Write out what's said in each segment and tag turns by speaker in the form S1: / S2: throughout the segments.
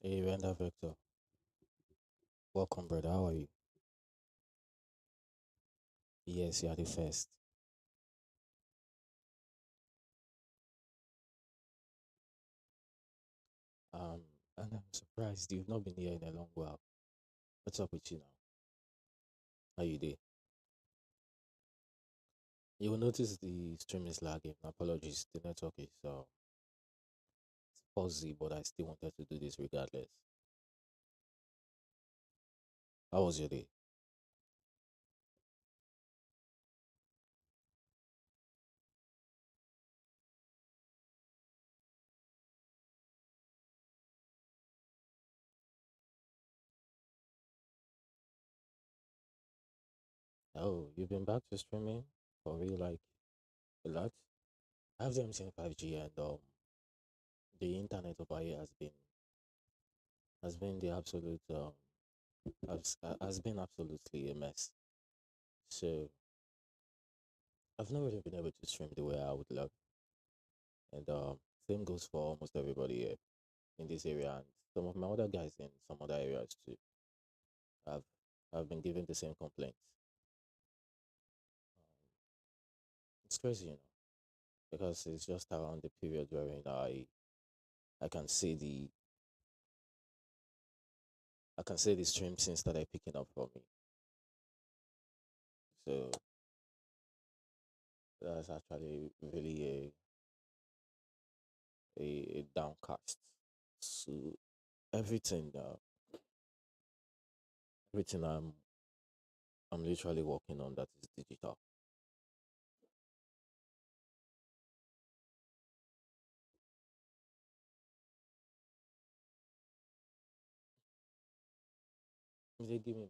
S1: Hey, Randa Victor. Welcome, brother. How are you? Yes, you are the first. And I'm surprised you've not been here in a long while. What's up with you now? How you doing? You will notice the stream is lagging. Apologies, the network is it's fuzzy, but I still wanted to do this regardless. How was your day? Oh, you've been back to streaming for real, like a lot. I have the MTN 5G, and the internet over here has been the absolute has been absolutely a mess. So I've not really been able to stream the way I would love. And same goes for almost everybody here in this area and some of my other guys in some other areas too. I've I've been given the same complaints. Um, it's crazy, because it's just around the period wherein I can see the stream since started picking up for me. So that's actually really a downcast. So everything uh, everything I'm literally working on that is digital. If they give me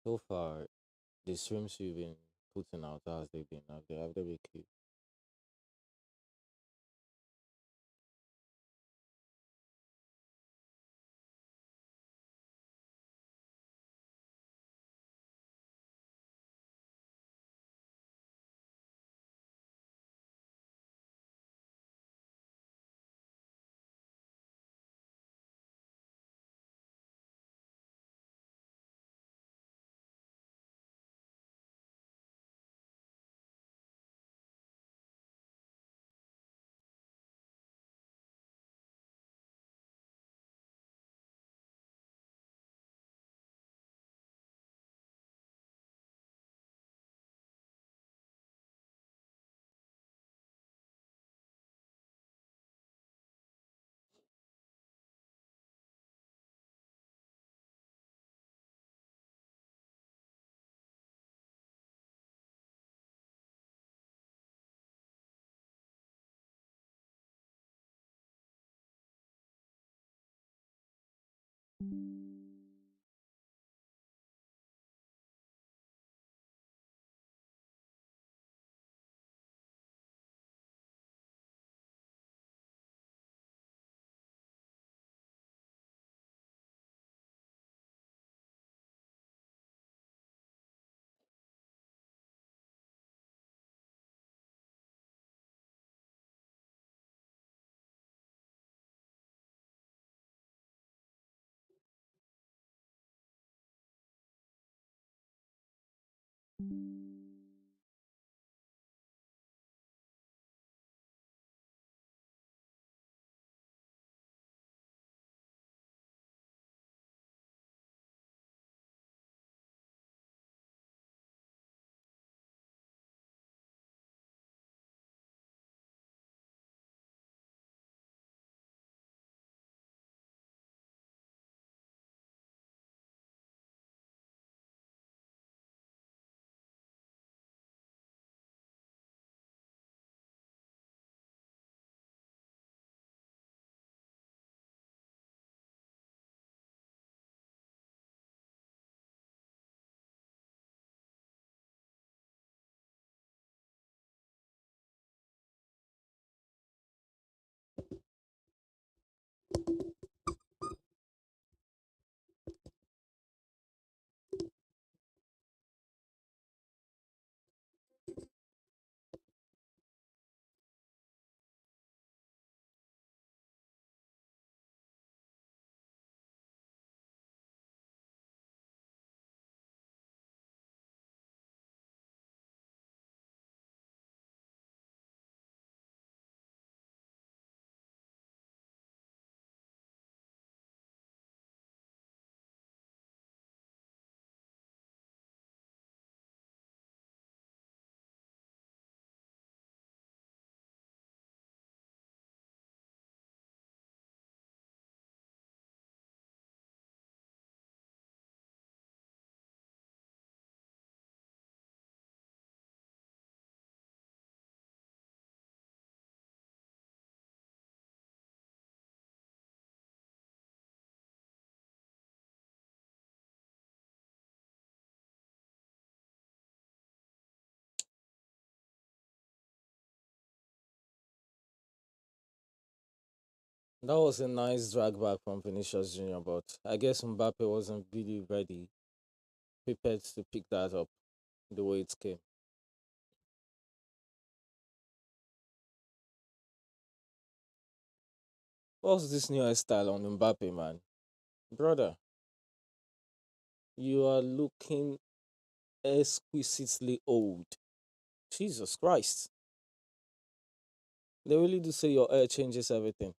S1: so far the streams you've been putting out, as they've been, have they been cute? That was a nice drag back from Vinicius Junior, but I guess Mbappe wasn't really ready, prepared to pick that up the way it came. What's this new style on Mbappe, man? Brother, you are looking exquisitely old. Jesus Christ. They really do say your hair changes everything.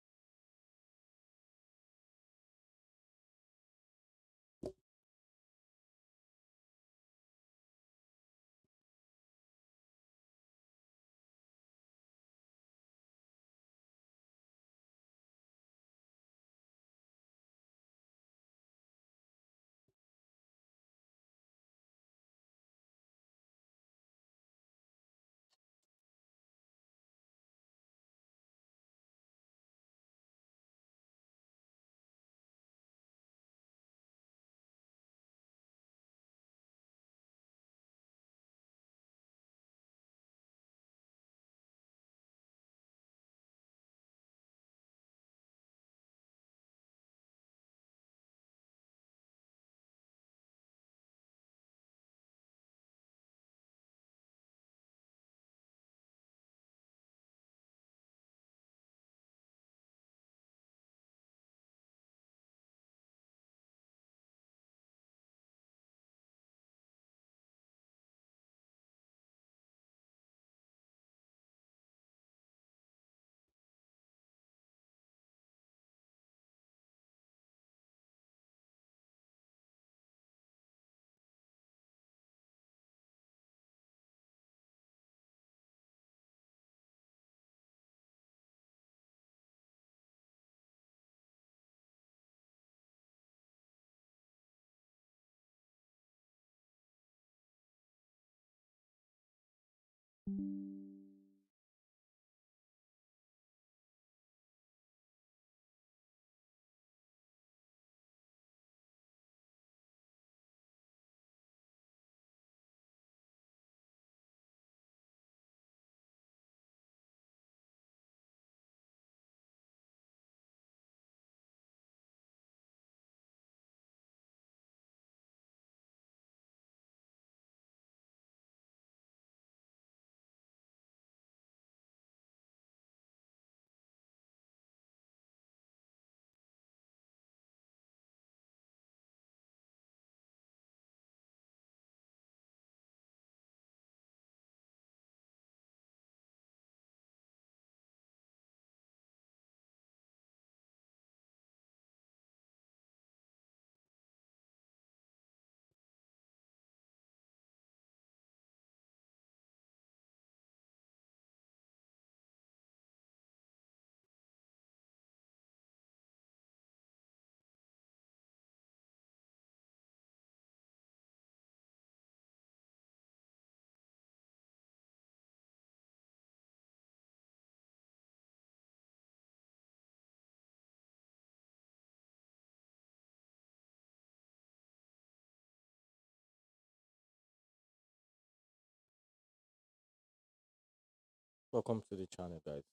S1: Welcome to the channel, guys.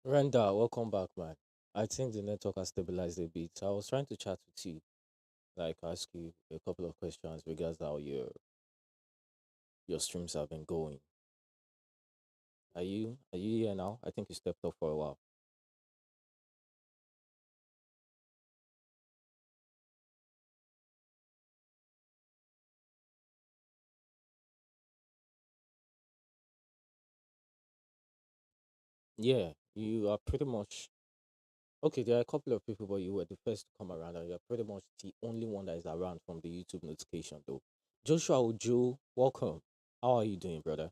S1: Renda, welcome back, man. I think the network has stabilized a bit. I was trying to chat with you, like ask you a couple of questions regards how your streams have been going. Are you here now? I think you stepped up for a while. Yeah, you are pretty much okay. There are a couple of people, but you were the first to come around, and you're pretty much the only one that is around from the YouTube notification, though. Joshua Ojo, welcome. How are you doing, brother?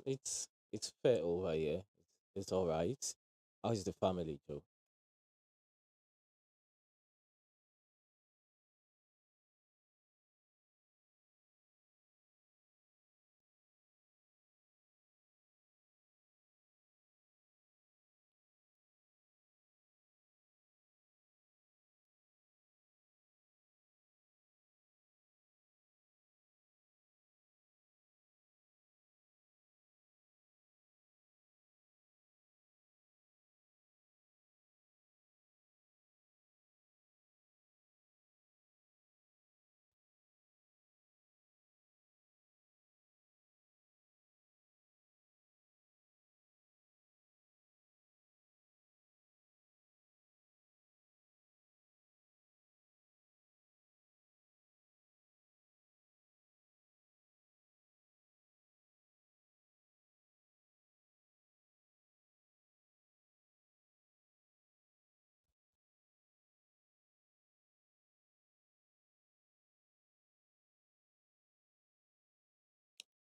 S1: It's fair over here. It's all right. How's the family, Joe?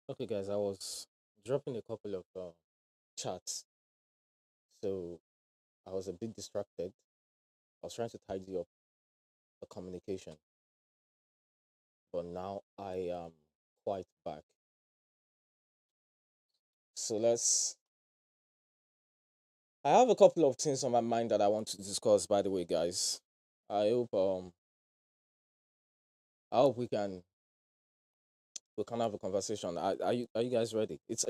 S1: Okay, guys, I was dropping a couple of chats, so I was a bit distracted. I was trying to tidy up the communication, but now I am quite back. So let's. I have a couple of things on my mind that I want to discuss. By the way, guys, I hope um I hope we can have a conversation. Are you guys ready? It's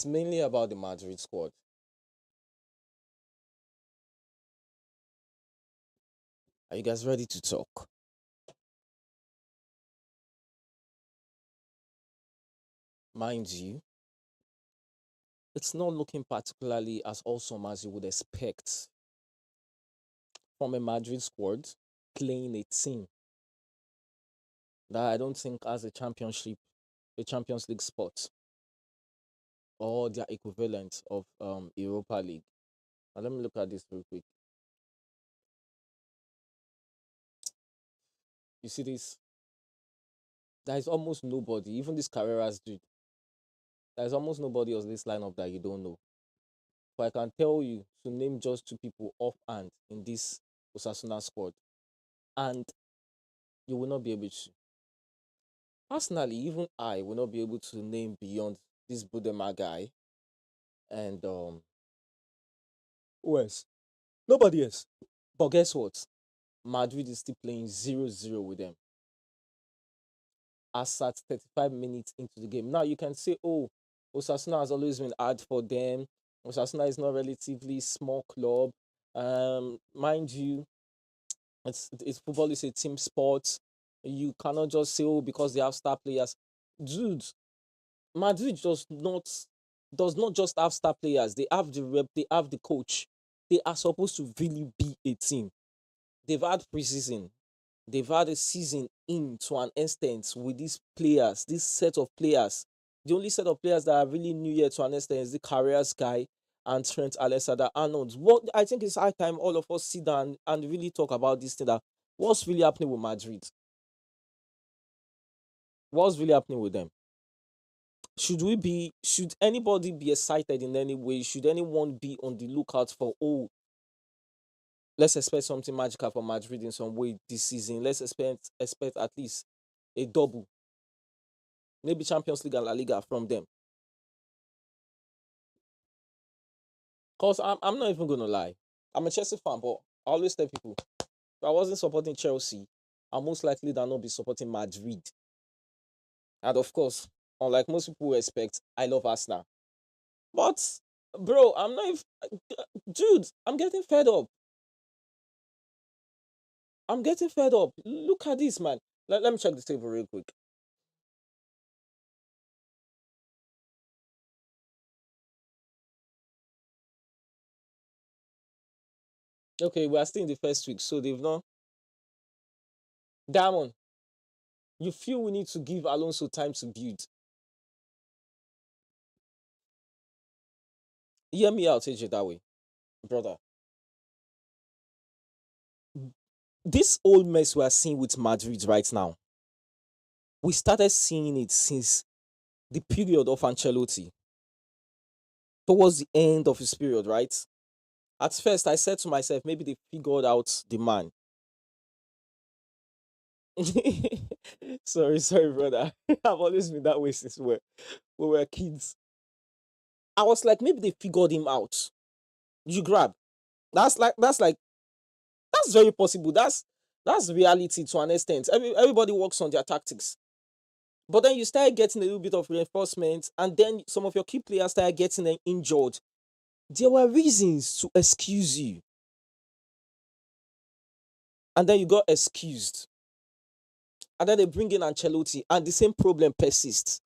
S1: mainly about the Madrid squad. Are you guys ready to talk? Mind you, it's not looking particularly as awesome as you would expect from a Madrid squad playing a team that I don't think has a Champions League spot, or their equivalent of Europa League. Now let me look at this real quick. You see this? There is almost nobody, even this Carreras dude. There is almost nobody of this lineup that you don't know. But I can tell you to name just two people offhand in this Osasuna squad, and you will not be able to. Personally, even I will not be able to name beyond this Budema guy and who else? Nobody else. But guess what? Madrid is still playing 0-0 with them as at 35 minutes into the game. Now you can say, oh, Osasuna has always been hard for them. Osasuna is not a relatively small club. Mind you, it's football is a team sport. You cannot just say, oh, because they have star players. Dude, Madrid does not just have star players. They have the rep, they have the coach. They are supposed to really be a team. They've had preseason. They've had a season in to an extent with these players, this set of players. The only set of players that are really new yet to an extent is the Carriers guy and Trent Alexander-Arnold. What I think it's high time all of us sit down and really talk about this thing, that what's really happening with Madrid. What's really happening with them? Should anybody be excited in any way? Should anyone be on the lookout for, oh, let's expect something magical from Madrid in some way this season? Let's expect at least a double, maybe Champions League and La Liga from them. Because I'm not even gonna lie. I'm a Chelsea fan, but I always tell people if I wasn't supporting Chelsea, I'm most likely than not be supporting Madrid. And of course, unlike most people expect, I love Arsenal. But bro, I'm not even, dude, I'm getting fed up. I'm getting fed up. Look at this, man. Let me check the table real quick. Okay, we are still in the first week, so they've not. Diamond, you feel we need to give Alonso time to build? Hear me out, AJ, that way, brother. This old mess we are seeing with Madrid right now, we started seeing it since the period of Ancelotti, towards the end of his period, right? At first, I said to myself, maybe they figured out the man. Sorry, brother. I've always been that way since we were kids. I was like, maybe they figured him out. You grab. That's that's very possible. That's reality to an extent. Everybody works on their tactics. But then you start getting a little bit of reinforcement, and then some of your key players start getting injured. There were reasons to excuse you. And then you got excused. And then they bring in Ancelotti, and the same problem persists.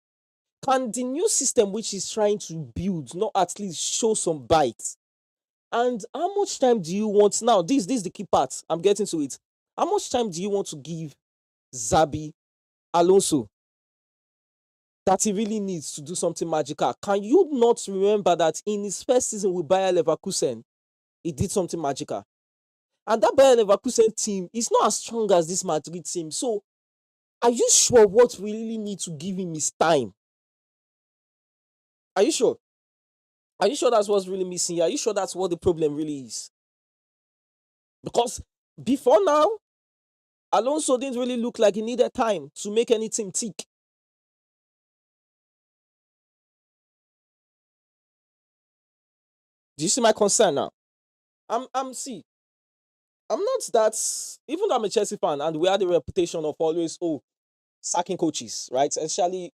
S1: Can the new system which he's trying to build not at least show some bite? And how much time do you want now? This is the key part. I'm getting to it. How much time do you want to give Zabi Alonso that he really needs to do something magical? Can you not remember that in his first season with Bayer Leverkusen, he did something magical? And that Bayer Leverkusen team is not as strong as this Madrid team. So, are you sure what we really need to give him is time? Are you sure? Are you sure that's what's really missing? Are you sure that's what the problem really is? Because before now, Alonso didn't really look like he needed time to make any team tick. Do you see my concern now? See, I'm not that, even though I'm a Chelsea fan and we had a reputation of always, sacking coaches, right? Especially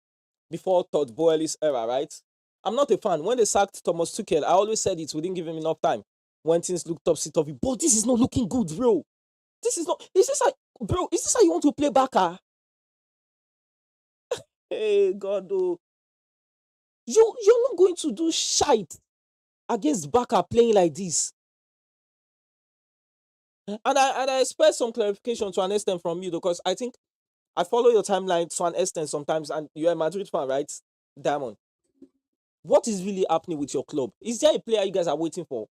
S1: before Todd Boehly's era, right? I'm not a fan. When they sacked Thomas Tuchel, I always said it, we didn't give him enough time when things looked topsy-turvy. But this is not looking good, bro. This is not, is this how, bro, is this how you want to play backer? Hey, God, oh. You're not going to do shite against Barca playing like this. And I expect some clarification to an extent from you, because I think I follow your timeline to an extent sometimes, and you're a Madrid fan, right? Diamond. What is really happening with your club? Is there a player you guys are waiting for?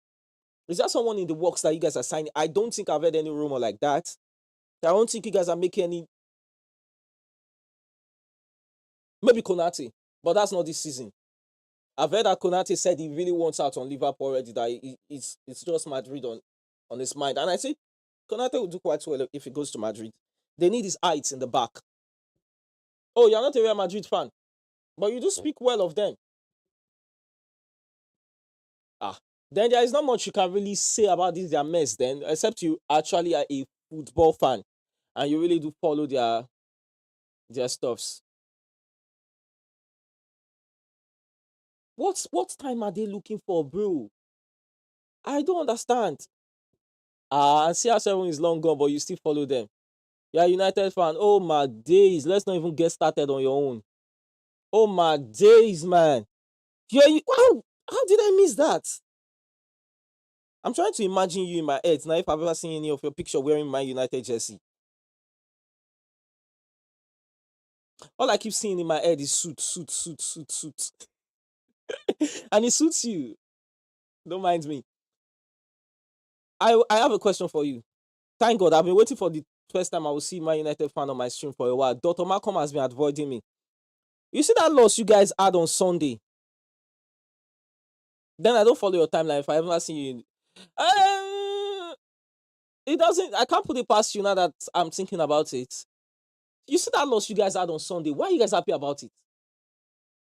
S1: Is there someone in the works that you guys are signing? I don't think I've heard any rumor like that. I don't think you guys are making any. Maybe Konate, but that's not this season. I've heard that Konate said he really wants out on Liverpool already, that it's just Madrid on his mind. And I say Konate will do quite well if he goes to Madrid. They need his height in the back. Oh, you're not a Real Madrid fan, but you do speak well of them. Ah, then there is not much you can really say about this their mess then, except you actually are a football fan and you really do follow their stuffs. What time are they looking for, bro? I don't understand. And CR7 is long gone, but you still follow them. Yeah, United fan. Oh my days. Let's not even get started on your own. Oh my days, man. How did I miss that? I'm trying to imagine you in my head now if I've ever seen any of your picture wearing my United jersey. All I keep seeing in my head is suit. And it suits you. Don't mind me. I have a question for you. Thank God, I've been waiting
S2: first time I will see Man United fan on my stream for a while. Dr. Malcolm has been avoiding me. You see that loss you guys had on Sunday? Then I don't follow your timeline if I ever see you. It doesn't. I can't put it past you now that I'm thinking about it. You see that loss you guys had on Sunday? Why are you guys happy about it?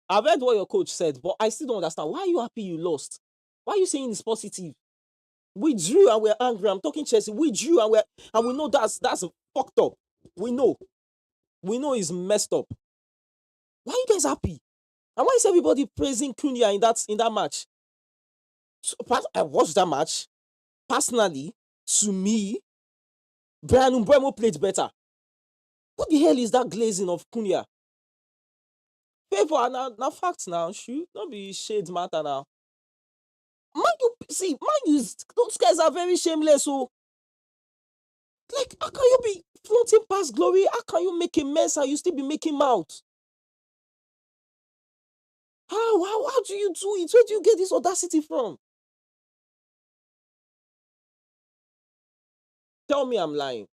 S2: I've heard what your coach said, but I still don't understand. Why are you happy you lost? Why are you saying it's positive? We drew and we're angry. I'm talking Chelsea. We drew and we know that's fucked up. We know it's messed up. Why are you guys happy? And why is everybody praising Cunha in that match? So, I watched that match. Personally, to me, Brian Mbeumo played better. What the hell is that glazing of Cunha? Favor now facts now. Shoot, not be shades matter now. Man, those guys are very shameless. So, like, how can you be flaunting past glory? How can you make a mess and you still be making mouth? How do you do it? Where do you get this audacity from? Tell me I'm lying.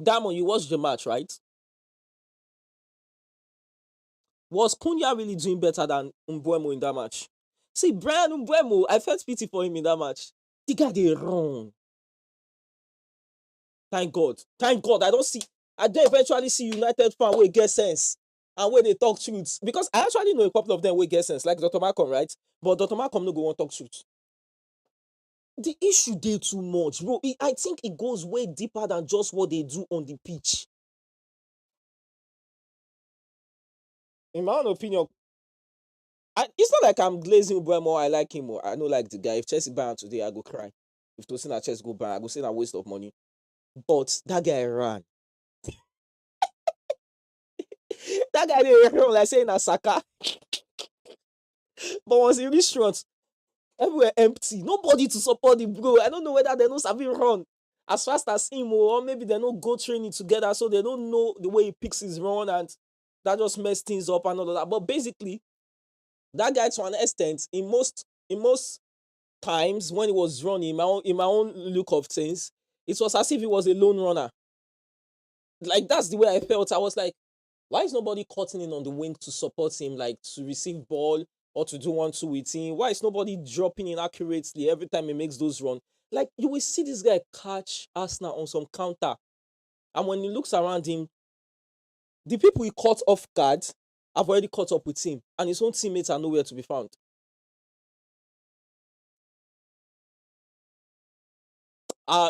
S2: Damon, you watched the match, right? Was Cunha really doing better than Mbeumo in that match? See, Brian Mbeumo, I felt pity for him in that match. The guy they run. Thank God. I don't eventually see United fan where get sense and where they talk truth. Because I actually know a couple of them where get sense, like Dr. Malcolm, right? But Dr. Malcolm no go want talk truth. The issue they too much, bro. I think it goes way deeper than just what they do on the pitch. In my own opinion, it's not like I'm glazing Mbeumo. I like him. I don't like the guy. If Chelsea buy him today, I go cry. If Tosina Chelsea go buy, I go say a waste of money. But that guy ran. That guy didn't run like saying a Saka. But once he reached front, everywhere empty. Nobody to support the bro. I don't know whether they know Sabi run as fast as him or maybe they don't go training together, so they don't know the way he picks his run, and that just messed things up and all of that. But basically, that guy to an extent, in most times when he was running, in my own look of things, it was as if he was a lone runner. Like, that's the way I felt. I was like, why is nobody cutting in on the wing to support him, like to receive ball or to do 1-2 with him? Why is nobody dropping in accurately every time he makes those runs? Like, you will see this guy catch Arsenal on some counter, and when he looks around him, the people he caught off guard have already caught up with him, and his own teammates are nowhere to be found.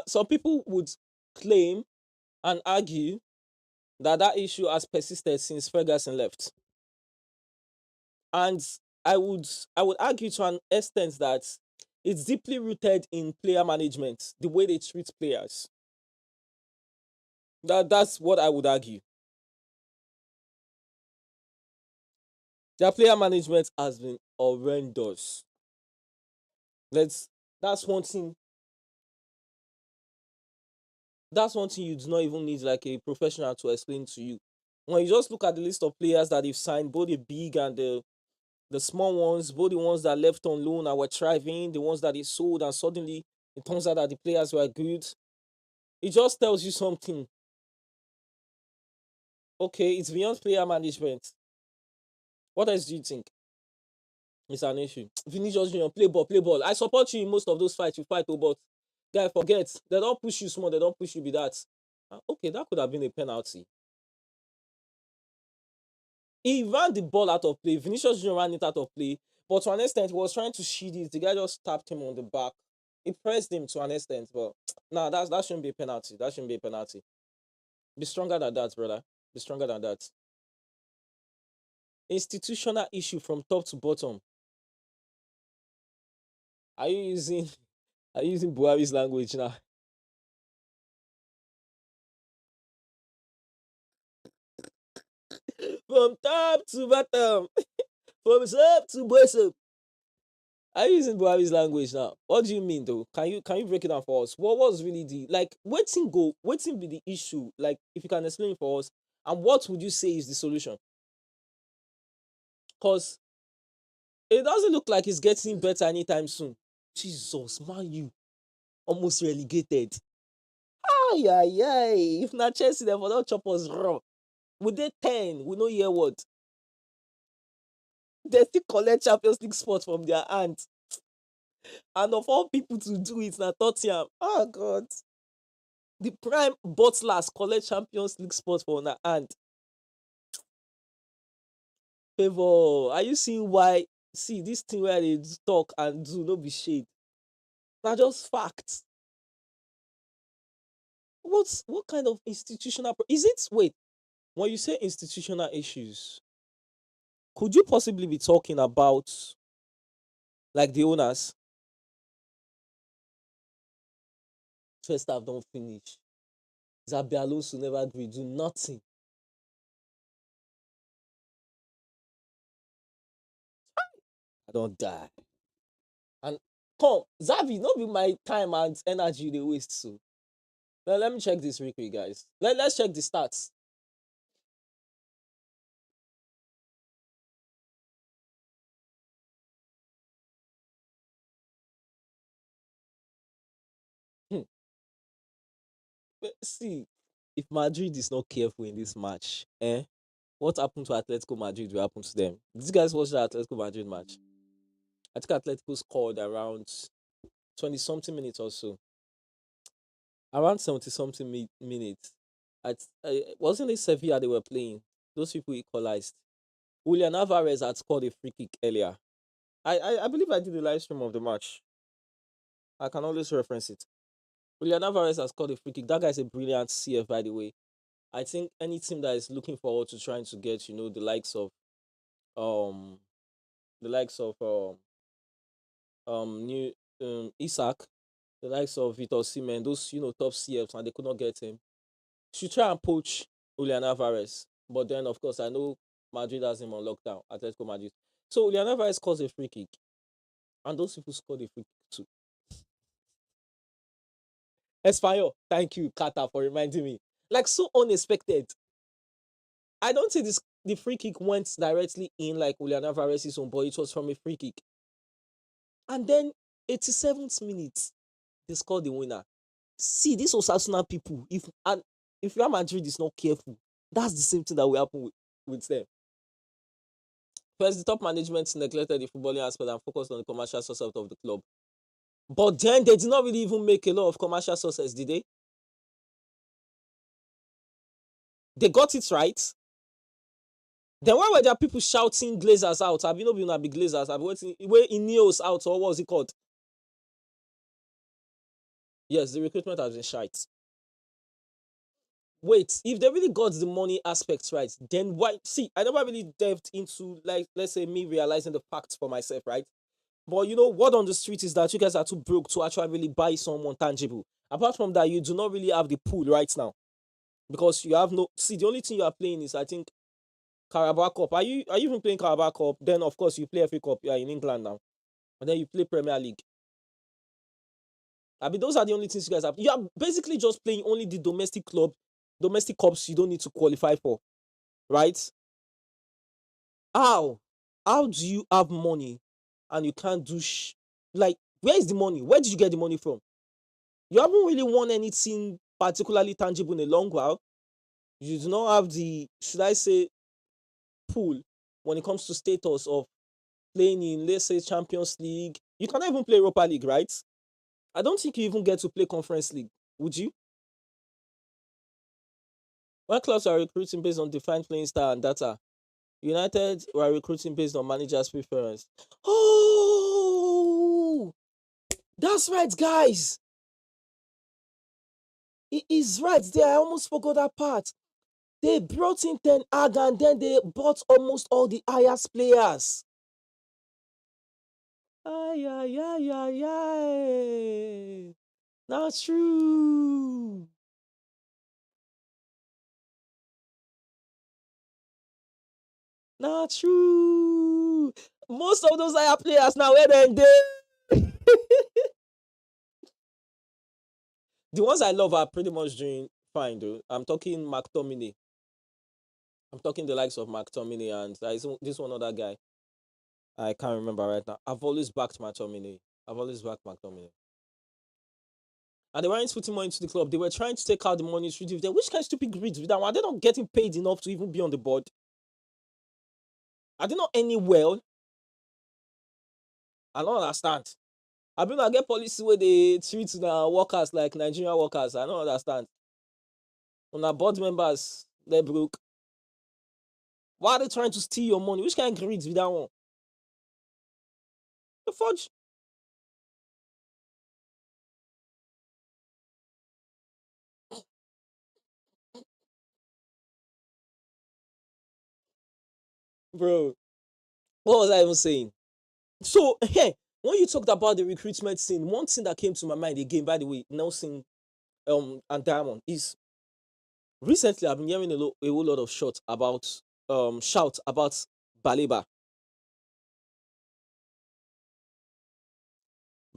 S2: Some people would claim and argue that issue has persisted since Ferguson left. And I would argue to an extent that it's deeply rooted in player management, the way they treat players. That's what I would argue. Their player management has been horrendous. That's one thing. That's one thing you do not even need like a professional to explain to you. When you just look at the list of players that they've signed, both the big and the small ones, both the ones that left on loan and were thriving, the ones that they sold, and suddenly it turns out that the players were good. It just tells you something. Okay, it's beyond player management. What else do you think? It's an issue. Vinicius Junior, play ball. I support you in most of those fights you fight, but guy, forget. They don't push you small, they don't push you be that. Okay, that could have been a penalty. He ran the ball out of play. Vinicius Junior ran it out of play. But to an extent, he was trying to shield it. The guy just tapped him on the back. He pressed him to an extent, but nah, that shouldn't be a penalty. That shouldn't be a penalty. Be stronger than that, brother. Be stronger than that. Institutional issue from top to bottom. Are you using Buhari's language now? From top to bottom. From top to bottom. Are you using Buhari's language now? What do you mean though? Can you break it down for us? What was really the waiting be the issue? Like, if you can explain it for us, and what would you say is the solution? Because it doesn't look like it's getting better anytime soon. Jesus, man, you almost relegated. yeah, yeah. If not Chelsea, then for that chop us raw. We dey 10, we no hear what. They still collect Champions League spot from their hands. And of all people to do it, na Tottenham. Oh God. The prime butlers collect Champions League spot for their hand. Favour, are you seeing why? See, this thing where they talk and do no be shade. Na just facts. What kind of institutional is it? Wait, when you say institutional issues, could you possibly be talking about like the owners? First half don't finish. Zabi Alonso never agree, do nothing. I don't die. And come, Zabi, not be my time and energy they waste so. Now let me check this real quick, guys. Let's check the stats. Hmm. See, if Madrid is not careful in this match, what happened to Atletico Madrid will happen to them. These guys watched the Atletico Madrid match. I think Atletico scored around 20 something minutes or so. Around 70 something minutes. Wasn't it Sevilla they were playing? Those people equalized. Julian Alvarez had scored a free kick earlier. I believe I did the live stream of the match. I can always reference it. Julian Alvarez has scored a free kick. That guy's a brilliant CF, by the way. I think any team that is looking forward to trying to get, the likes of um the likes of new Isak, the likes of Vitor Osimhen, those top CFs, and they could not get him. Should try and poach Julian Alvarez. But then of course I know Madrid has him on lockdown, Atletico Madrid. So Julian Alvarez scores a free kick. And those people scored a free kick too. Espanyol, thank you, Kata, for reminding me. Like so unexpected. I don't think the free kick went directly in like Julian Alvarez's own, but it was from a free kick. And then 87th minute, they scored the winner. See, this Osasuna people, if Real Madrid is not careful, that's the same thing that will happen with them. First, the top management neglected the footballing aspect and focused on the commercial success of the club. But then they did not really even make a lot of commercial success, did they? They got it right. Then why were there people shouting Glazers out? Have you not been a big Glazers? Have you waiting where Ineos out, or what was it called? Yes, the recruitment has been shite. Wait, if they really got the money aspects right, then why? See, I never really delved into, like, let's say me realizing the facts for myself, right? But word on the street is that you guys are too broke to actually really buy someone tangible. Apart from that, you do not really have the pool right now because you have no. See, the only thing you are playing is, I think, Carabao Cup. Are you even playing Carabao Cup? Then of course you play FA Cup. You are in England now, and then you play Premier League. I mean, those are the only things you guys have. You are basically just playing only the domestic cups you don't need to qualify for, right? How? How do you have money and you can't do like, where is the money? Where did you get the money from? You haven't really won anything particularly tangible in a long while. You do not have the, should I say, pool when it comes to status of playing in, let's say, Champions League. You cannot even play Europa League, right? I don't think you even get to play Conference League. Would you? When clubs are recruiting based on defined playing style and data, United were recruiting based on managers' preference. Oh, that's right, guys. It is right there. I almost forgot that part. They brought in Ten Hag and then they bought almost all the highest players. Ay, ay, ay, ay, ay. Not true. Not true. Most of those higher players now, where they the ones I love are pretty much doing fine, though. I'm talking McTominay. I'm talking the likes of McTominay and this one other guy. I can't remember right now. I've always backed McTominay. I've always backed McTominay. and they weren't putting money into the club. They were trying to take out the money through dividend. Which kind of stupid greed with that one? Are they not getting paid enough to even be on the board? Are they not any well? I don't understand. I mean, I get policy where they treat the workers like Nigerian workers. I don't understand. On our board members, they broke. Why are they trying to steal your money? Which kind of greed with that one? The fudge, bro. What was I even saying? So, hey, when you talked about the recruitment scene, one thing that came to my mind again, by the way, Nelson and Diamond, is recently I've been hearing a whole lot of shout about Baleba.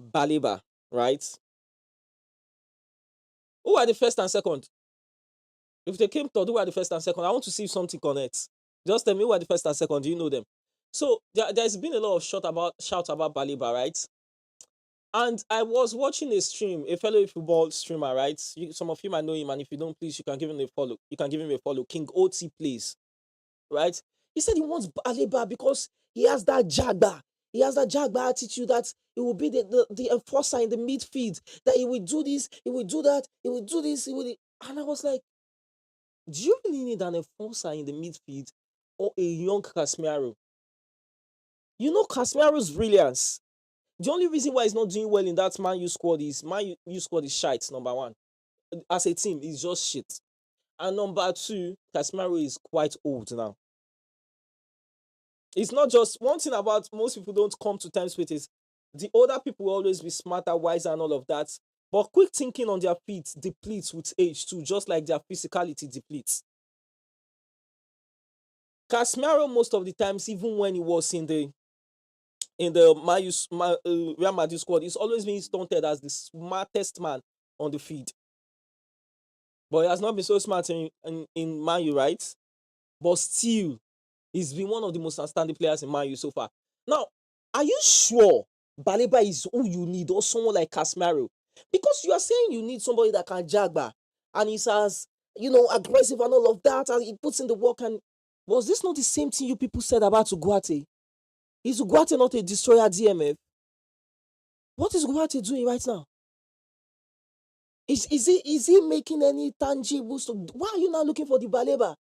S2: Baleba, right? Who are the first and second? If they came third, who are the first and second? I want to see if something connects. Just tell me who are the first and second. Do you know them? So there's been a lot of shout about Baleba, right? And I was watching a stream, a fellow football streamer, right? Some of you might know him, and if you don't, please, you can give him a follow. You can give him a follow. King OT plays, right? He said he wants Baleba because he has that Jagba. He has that Jagba attitude that he will be the enforcer in the midfield, that he will do this, he will do that, he will do this, he will. And I was like, do you really need an enforcer in the midfield or a young Casemiro? You know Casemiro's brilliance. The only reason why he's not doing well in that Man U squad is Man U squad is shite, number one. As a team, it's just shit. And number two, Casemiro is quite old now. It's not just one thing about most people don't come to terms with is the older people will always be smarter, wiser, and all of that. But quick thinking on their feet depletes with age too, just like their physicality depletes. Casemiro, most of the times, even when he was in the Real Madrid squad, he's always been taunted as the smartest man on the field. But he has not been so smart in Man U, right? But still, he's been one of the most outstanding players in Man U so far. Now, are you sure Baleba is who you need or someone like Casemiro? Because you are saying you need somebody that can jagba and he's as, aggressive and all of that, and he puts in the work. And was this not the same thing you people said about Ugarte? Is Ugarte not a destroyer DMF? What is Ugarte doing right now? Is he making any tangible stuff? Why are you now looking for the Baleba?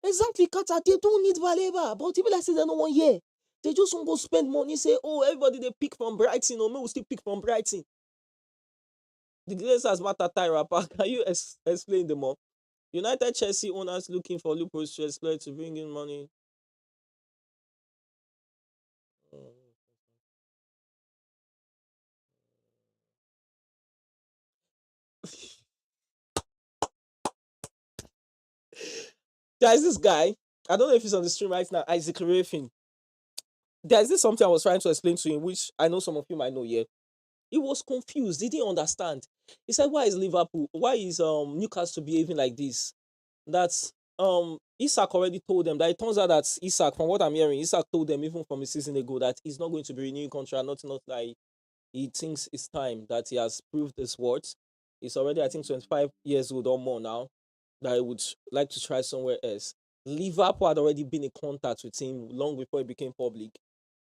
S2: Exactly, Qatar, they don't need Baleba. But people like say they don't want here. They just want to go spend money, say, oh, everybody they pick from Brighton, or me will still pick from Brighton. The Glazers matter Tyra Park. Can you explain them more? United Chelsea owners looking for loopholes to exploit to bring in money. There's this guy, I don't know if he's on the stream right now, Isaac Raffin. There's this something I was trying to explain to him, which I know some of you might know here. He was confused. He didn't understand. He said, why is Newcastle behaving like this? That's Isak already told them that it turns out that Isak, from what I'm hearing, Isak told them even from a season ago that he's not going to be renewing contract, not that he thinks it's time, that he has proved his worth. He's already, I think, 25 years old or more now, that he would like to try somewhere else. Liverpool had already been in contact with him long before it became public.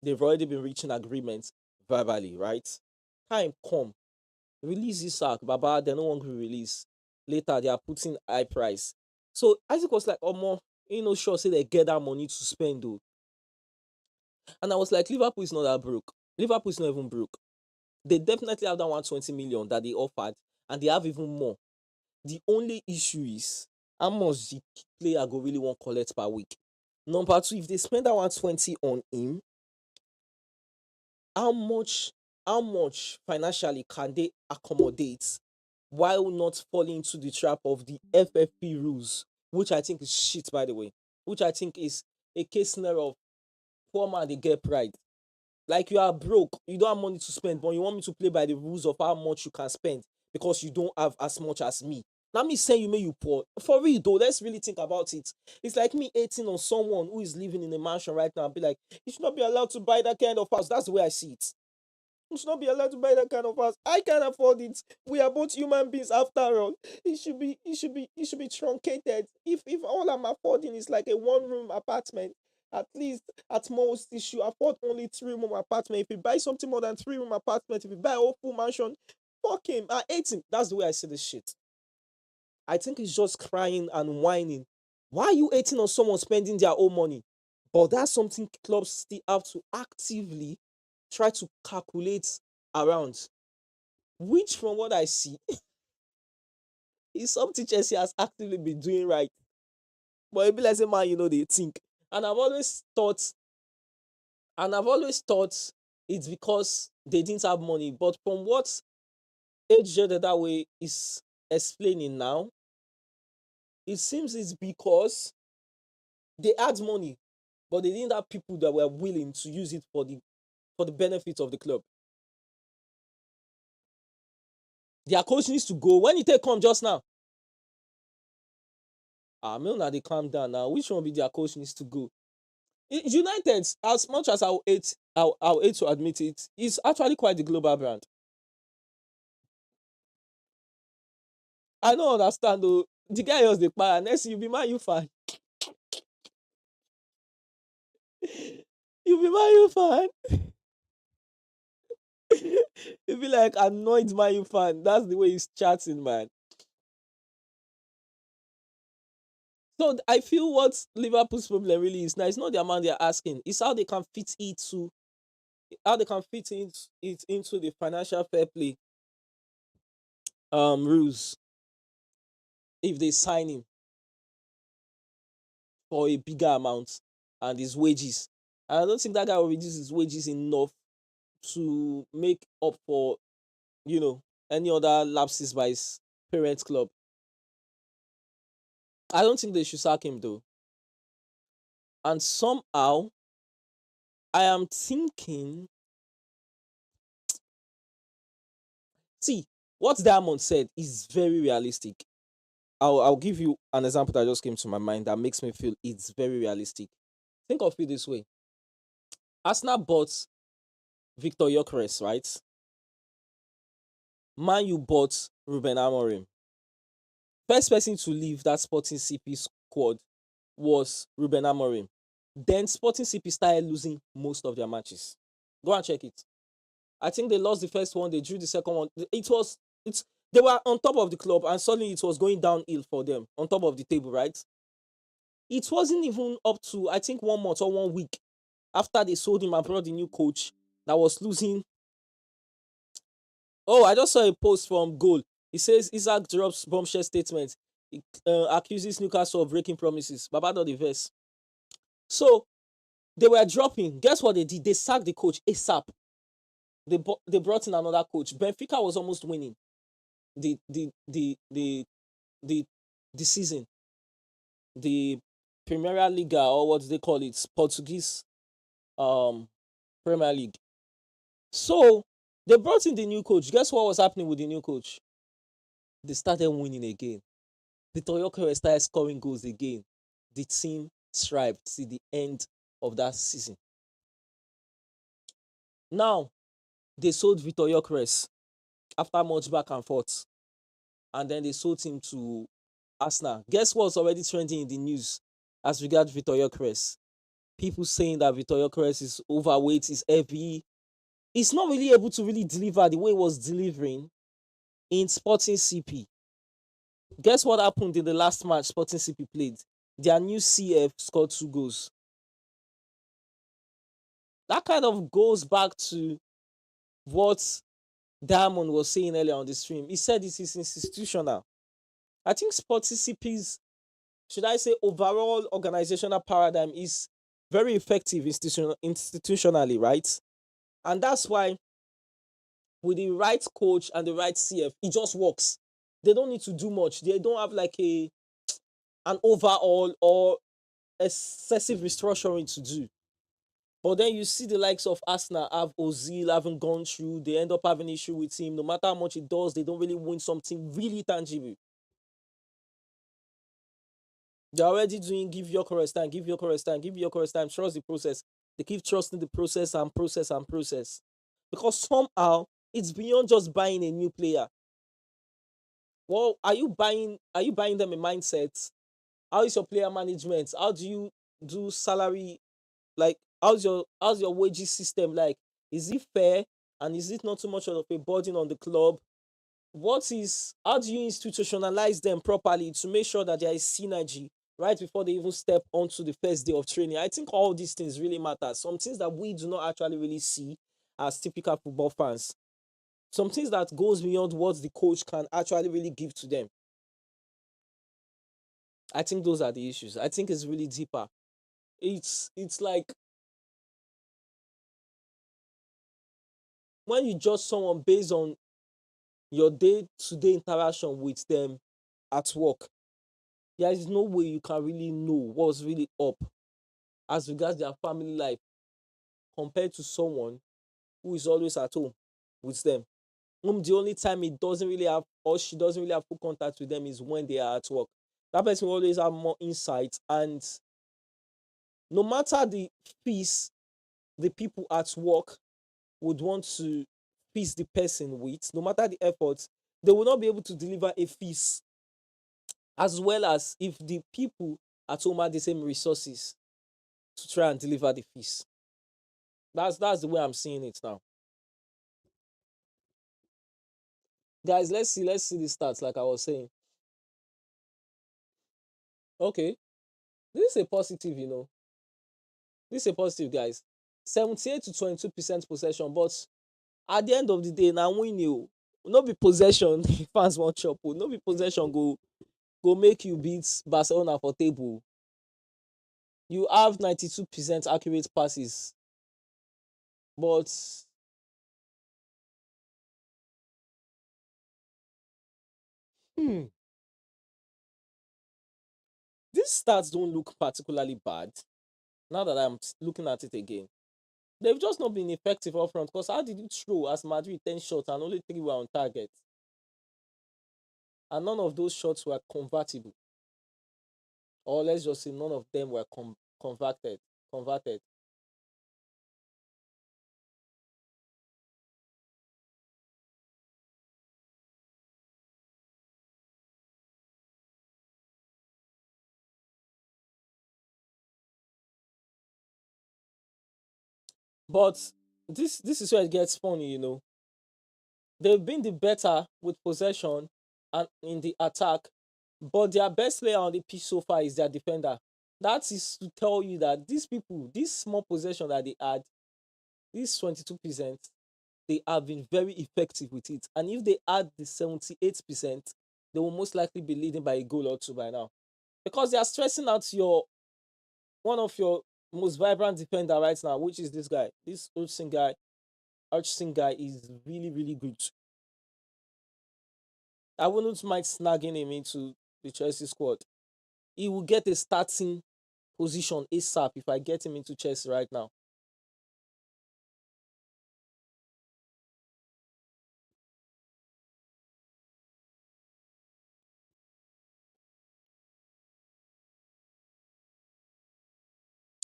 S2: They've already been reaching agreements verbally, right? Time come. Release Isak, Baba, they no longer release. Later, they are putting high price. So Isaac was like, more, sure, say they get that money to spend, though. And I was like, Liverpool is not that broke. Liverpool is not even broke. They definitely have that 120 million that they offered, and they have even more. The only issue is how much the player go really want collect per week. Number two, if they spend that 120 on him, how much financially can they accommodate while not falling into the trap of the FFP rules, which I think is shit, by the way, which I think is a case scenario of poor man they get pride. Like, you are broke, you don't have money to spend, but you want me to play by the rules of how much you can spend because you don't have as much as me. Now me saying you may you poor. For real though, let's really think about it. It's like me hating on someone who is living in a mansion right now and be like, you should not be allowed to buy that kind of house. That's the way I see it. You should not be allowed to buy that kind of house. I can't afford it. We are both human beings after all. It should be truncated. If all I'm affording is like a one-room apartment, at least at most you should afford only three-room apartment. If you buy something more than three-room apartment, if you buy a whole full mansion, fuck him. I hate him. That's the way I see this shit. I think he's just crying and whining. Why are you hating on someone spending their own money? But that's something clubs still have to actively try to calculate around. Which, from what I see, is something Chelsea has actively been doing right. But it be like say, man, they think. And I've always thought, it's because they didn't have money. But from what AJ that way is explaining now, it seems it's because they had money, but they didn't have people that were willing to use it for the benefit of the club. Their coach needs to go. When you take come just now, Milner, they calm down now. Which one be their coach needs to go? United, as much as I'll hate to admit it, is actually quite the global brand. I don't understand though. The guy was the player. Next, you be Man U fan. You be Man U fan. You be like annoyed Man U fan. That's the way he's chatting, man. So I feel what Liverpool's problem really is now. It's not the amount they're asking. It's how they can fit it into the financial fair play rules if they sign him for a bigger amount and his wages. And I don't think that guy will reduce his wages enough to make up for, any other lapses by his parents' club. I don't think they should sack him though. And somehow, I am thinking, see, what Diamond said is very realistic. I'll give you an example that just came to my mind that makes me feel it's very realistic. Think of it this way. Arsenal bought Victor Gyökeres, right? Man U bought Ruben Amorim. First person to leave that Sporting CP squad was Ruben Amorim. Then Sporting CP started losing most of their matches. Go and check it. I think they lost the first one, they drew the second one. They were on top of the club and suddenly it was going downhill for them, on top of the table, right? It wasn't even up to, I think, 1 month or 1 week after they sold him and brought the new coach that was losing. Oh, I just saw a post from Goal. He says Isaac drops bombshell statement. He accuses Newcastle of breaking promises. Baba not the verse. So they were dropping. Guess what they did? They sacked the coach ASAP. They brought in another coach. Benfica was almost winning the season. The Premier Liga, or what do they call it? Portuguese Premier League. So they brought in the new coach. Guess what was happening with the new coach? They started winning again. The Toyota started scoring goals again. The team thrived till the end of that season. Now, they sold Vitor Gyökeres after much back and forth. And then they sold him to Arsenal. Guess what's already trending in the news as regards Vitor Gyökeres? People saying that Vitor Gyökeres is overweight, is heavy. He's not really able to really deliver the way he was delivering in Sporting CP. Guess what happened in the last match Sporting CP played? Their new CF scored 2 goals. That kind of goes back to what Diamond was saying earlier on the stream. He said this is institutional. I think Sporting CP's, should I say, overall organizational paradigm is very effective institutionally, right? And that's why with the right coach and the right CF, it just works. They don't need to do much. They don't have like an overhaul or excessive restructuring to do. But then you see the likes of Arsenal have Ozil haven't gone through. They end up having issue with him. No matter how much it does, they don't really win something really tangible. They're already doing give your chorus time, give your chorus time, give your chorus time. Trust the process. They keep trusting the process and process and process. because somehow it's beyond just buying a new player. Well, are you buying them a mindset? How is your player management? How do you do salary? Like, how's your wages system like? Is it fair, and is it not too much of a burden on the club? How do you institutionalize them properly to make sure that there is synergy right before they even step onto the first day of training? I think all these things really matter. Some things that we do not actually really see as typical football fans. Some things that goes beyond what the coach can actually really give to them. I think those are the issues. I think it's really deeper. It's like when you judge someone based on your day-to-day interaction with them at work, there is no way you can really know what's really up as regards their family life compared to someone who is always at home with them. The only time he doesn't really have, or she doesn't really have full contact with them, is when they are at work. That person will always have more insight, and no matter the fees the people at work would want to feast the person with, no matter the efforts, they will not be able to deliver a feast as well as if the people at home had the same resources to try and deliver the feast. That's the way I'm seeing it now. Guys, let's see the stats like I was saying. Okay, this is a positive, This is a positive, guys. 78 to 22% possession, but at the end of the day, now win you. No be possession fans want chop. No be possession go make you beat Barcelona for table. You have 92% accurate passes, but hmm, these stats don't look particularly bad. Now that I'm looking at it again, they've just not been effective up front. Because how did you throw as Madrid 10 shots and only 3 were on target? And none of those shots were convertible. Or let's just say none of them were converted. Converted. But this is where it gets funny. They've been the better with possession and in the attack, but their best player on the pitch so far is their defender. That is to tell you that these people, this small possession that they had, this 22%, they have been very effective with it. And if they add the 78%, they will most likely be leading by a goal or two by now. Because they are stressing out one of your most vibrant defender right now, which is this guy. This Hutchinson guy is really, really good. I wouldn't mind snagging him into the Chelsea squad. He will get a starting position ASAP if I get him into Chelsea right now.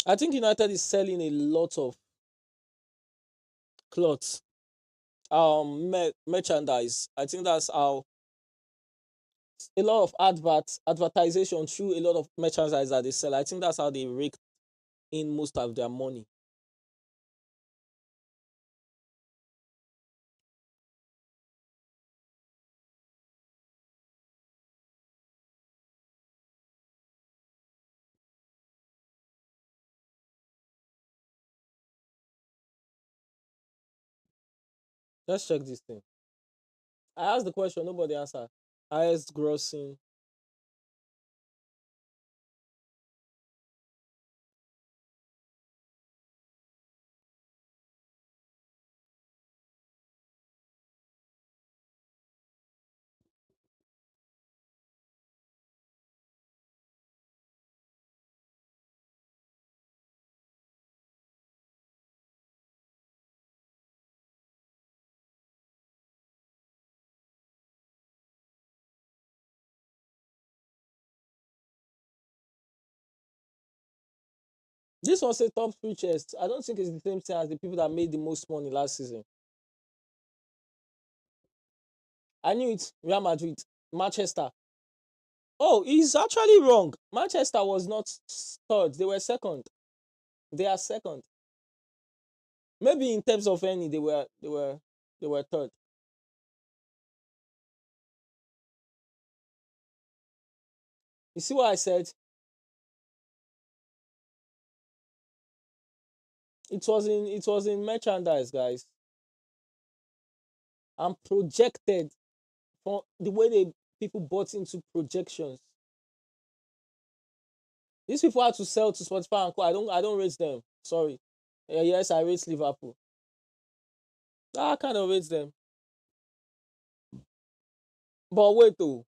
S2: I think United is selling a lot of clothes, merchandise. I think that's how a lot of advertisation through a lot of merchandise that they sell. I think that's how they rake in most of their money. Let's check this thing. I asked the question, nobody answered. Highest grossing. This was a top three chest. I don't think it's the same thing as the people that made the most money last season. I knew it. Real Madrid, Manchester. Oh, he's actually wrong. Manchester was not third. They were second. They are second. Maybe in terms of any, they were third. You see what I said? It was in merchandise, guys. And projected from the way they people bought into projections. These people had to sell to Spotify and Co. I don't rate them. Sorry. Yes, I rate Liverpool. I kind of rate them. But wait though.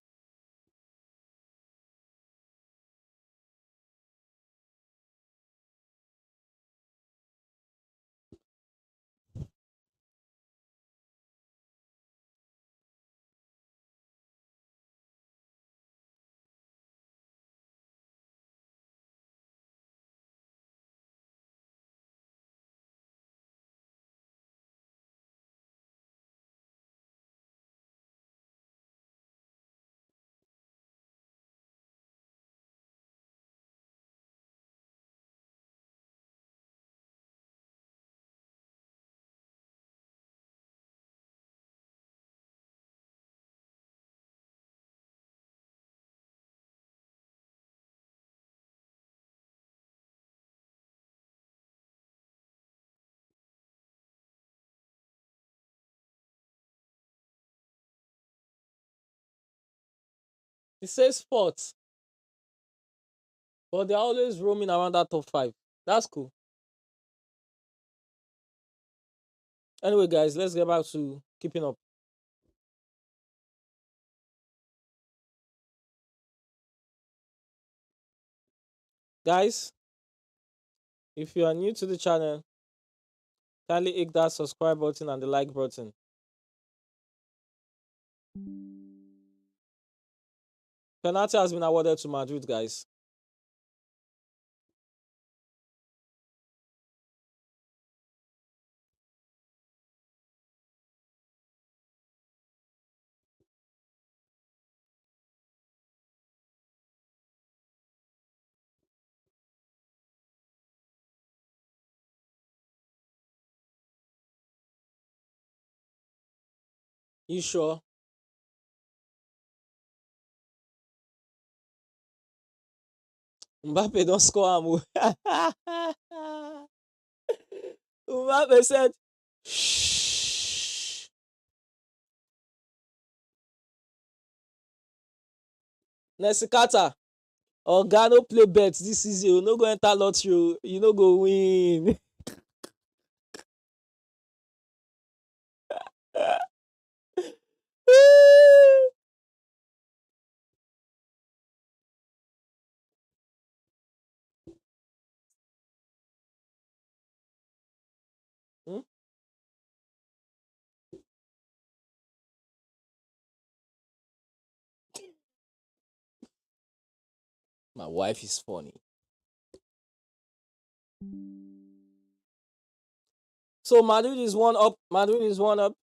S2: It says sports, but they're always roaming around that top five. That's cool. Anyway, guys, let's get back to keeping up. Guys, if you are new to the channel, kindly hit that subscribe button and the like button. Penalty has been awarded to Madrid, guys. You sure? Mbappe don't score am o. Mbappe said, shh. Nesikata, oga no play bet this season o, no go enter lottery o, you no go win. Hmm? My wife is funny. So Madrid is one up. Madrid is one up.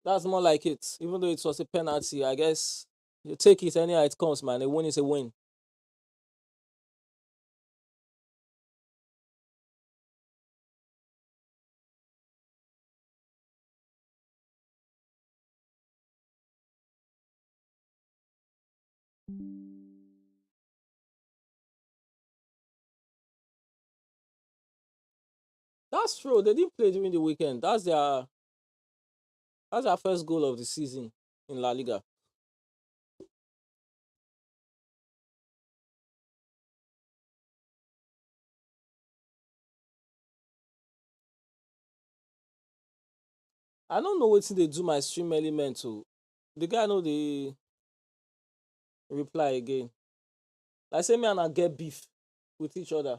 S2: That's more like it. Even though it was a penalty, I guess you take it anyhow it comes, man. A win is a win. That's true. They didn't play during the weekend. That's their first goal of the season in La Liga. I don't know wetin dey do my stream element o. The guy no dey reply again. Like say me and am get beef with each other.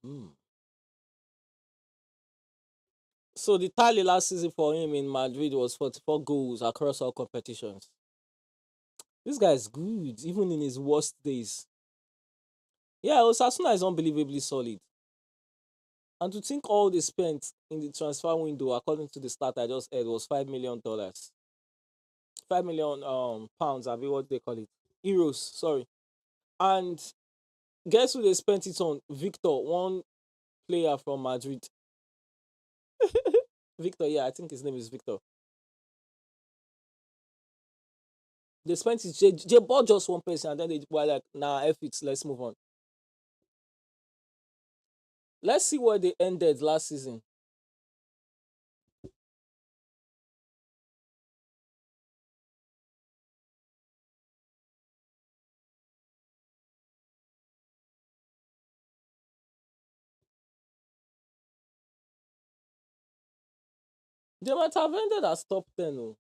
S1: Hmm.
S2: So the tally last season for him in Madrid was 44 goals across all competitions. This guy is good, even in his worst days. Yeah, Osasuna is unbelievably solid. And to think all they spent in the transfer window, according to the stat I just heard, was $5 million. 5 million pounds, I mean what they call it. Euros, sorry. And guess who they spent it on? Victor, one player from Madrid. Victor, yeah, I think his name is Victor. They spent it, they bought just one person and then they were like, nah, F it, let's move on. Let's see where they ended last season. They might have ended as top 10. Oh.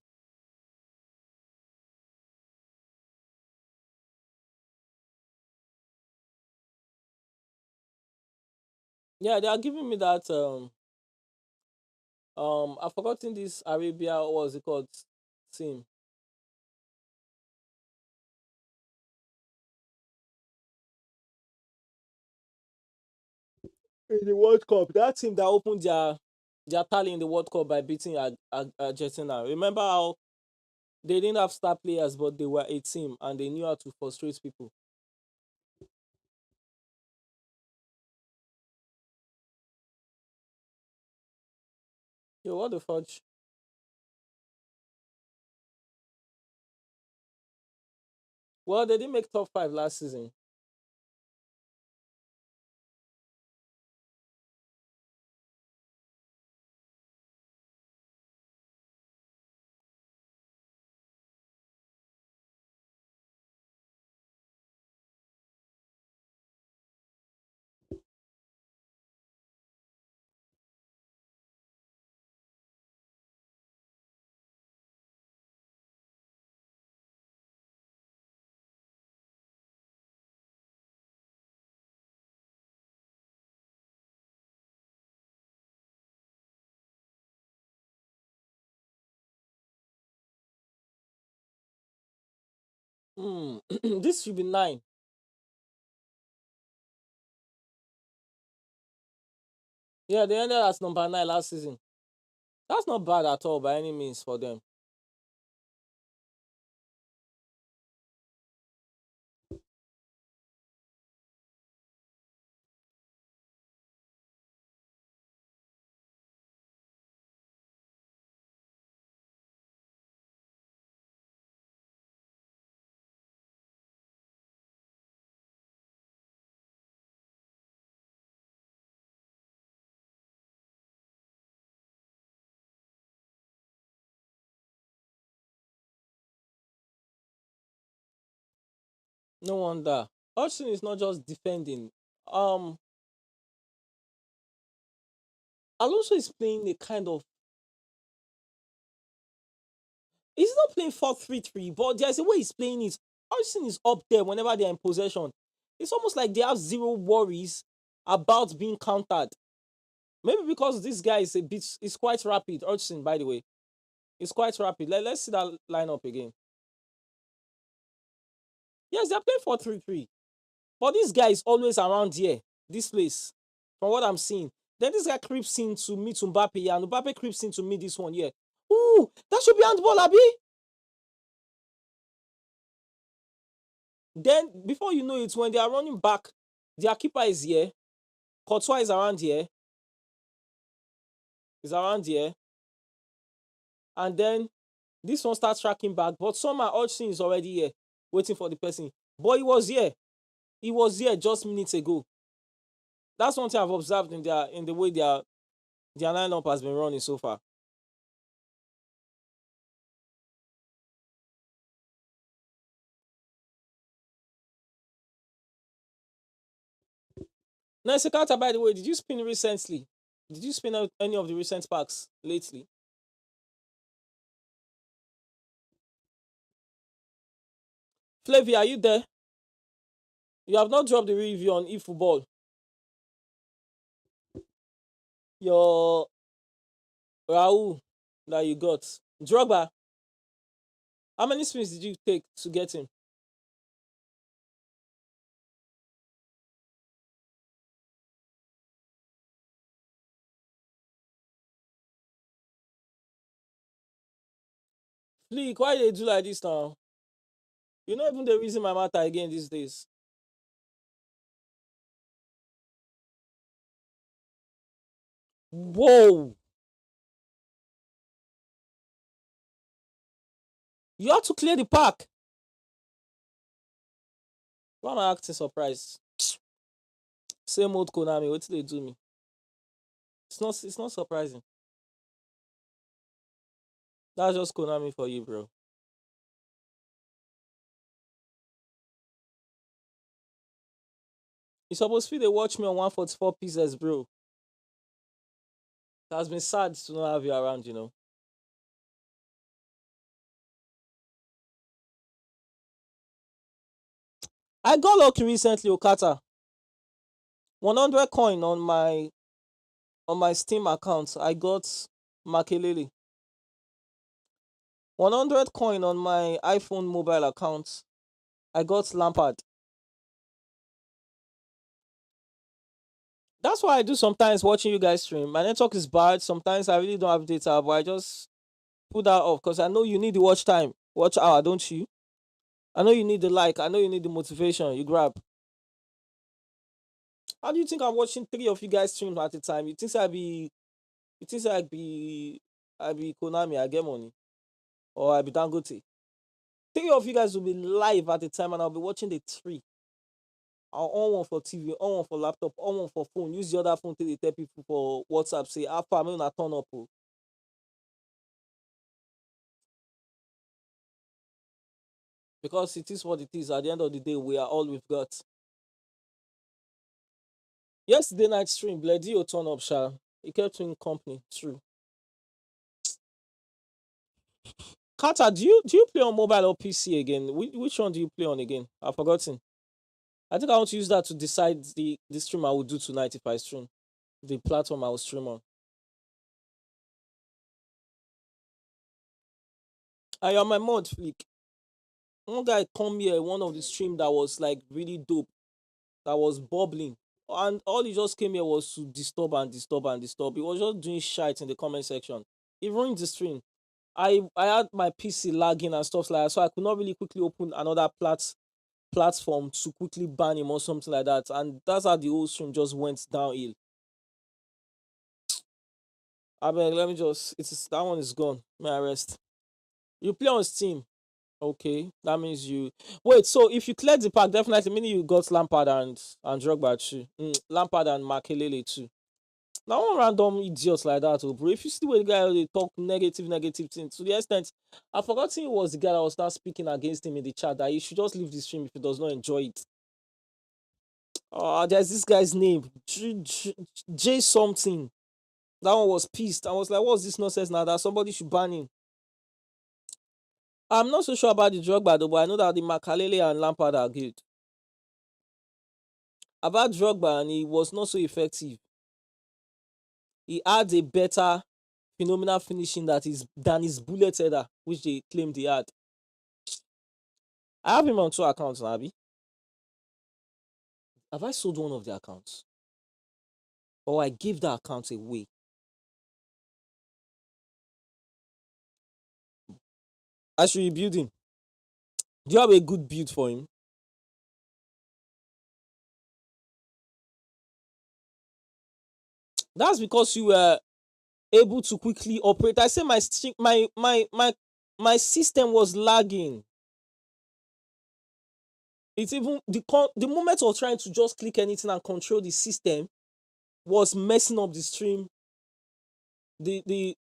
S2: Yeah, they are giving me that I've forgotten this Arabia, what was it called? Team. In the World Cup. That team that opened their tally in the World Cup by beating Argentina. Remember how they didn't have star players, but they were a team and they knew how to frustrate people. Yo, what the fudge? Well, they didn't make top five last season. Hmm. This should be nine. Yeah, they ended as number nine last season. That's not bad at all by any means for them. No wonder. Austin is not just defending. Um, Alonso is playing a kind of. He's not playing 4-3-3, but there's a way he's playing it. Austin is up there whenever they're in possession. It's almost like they have zero worries about being countered. Maybe because this guy is a bit, is quite rapid. Austin, by the way, is quite rapid. Let's see that lineup again. Yes, they're playing 4-3-3. But this guy is always around here, this place, from what I'm seeing. Then this guy creeps in to meet Mbappe, and Mbappe creeps in to meet this one here. Ooh, that should be handball, Abi. Then, before you know it, when they are running back, their keeper is here. Courtois is around here. And then this one starts tracking back. But somehow, Hodgson is already here, waiting for the person. But he was here. He was here just minutes ago. That's one thing I've observed in the way their lineup has been running so far. Now, Sekata, by the way, did you spin recently? Did you spin out any of the recent packs lately? Flavia, are you there? You have not dropped the review on eFootball. Your Raul that you got. Drogba, how many spins did you take to get him? Fleek, why they do like this now? You know even the reason my matter again these days. Whoa! You have to clear the park. Why am I acting surprised? Same old Konami, what did they do me? It's not surprising. That's just Konami for you, bro. You supposed to they watch me on 144 pieces, bro. It has been sad to not have you around, you know. I got lucky recently, Okata. 100 coin on my Steam account. I got Makelele. 100 coin on my iPhone mobile account. I got Lampard. That's why I do sometimes watching you guys stream. My network is bad. Sometimes I really don't have data, but I just put that off because I know you need the watch time, watch hour, don't you? I know you need the like. I know you need the motivation. You grab. How do you think I'm watching three of you guys stream at a time? You think I be? You think I be Konami? I get money, or I be Dangote? Three of you guys will be live at a time, and I'll be watching the three. I'll on one for TV, on one for laptop, on one for phone. Use the other phone to tell people for WhatsApp. Say, "How far am I turn up?" Oh." Because it is what it is. At the end of the day, we are all we've got. Yesterday night stream, Bledio turn up, Sha. He kept in company. True. Kata, do you play on mobile or PC again? Which one do you play on again? I've forgotten. I think I want to use that to decide the stream I will do tonight if I stream. The platform I will stream on. I am my mod flick. One guy come here, one of the stream that was like really dope, that was bubbling. And all he just came here was to disturb and disturb and disturb. He was just doing shit in the comment section. He ruined the stream. I had my PC lagging and stuff like that, so I could not really quickly open another platform to quickly ban him or something like that. And that's how the whole stream just went downhill. I mean, let me just it's that one is gone. May I rest? You play on Steam. Okay. That means you wait, so if you cleared the pack, definitely meaning you got Lampard and Drogba too. Lampard and Makelele too. Now one random idiot like that, oh, bro. If you see where the guy they talk negative things to the extent I forgotten it was the guy that was not speaking against him in the chat that he should just leave the stream if he does not enjoy it. There's this guy's name, J something. That one was pissed. I was like, what's this nonsense now? That somebody should ban him. I'm not so sure about the Drogba though, but I know that the Makalele and Lampard are good. About Drogba, and he was not so effective. He had a better phenomenal finishing than his bullet header, which they claimed he had. I have him on two accounts, Nabi. Have I sold one of the accounts? Or I gave that account away? I should rebuild him. Do you have a good build for him? That's because you were able to quickly operate. I say my system was lagging. It's even the moment of trying to just click anything and control the system was messing up the stream. The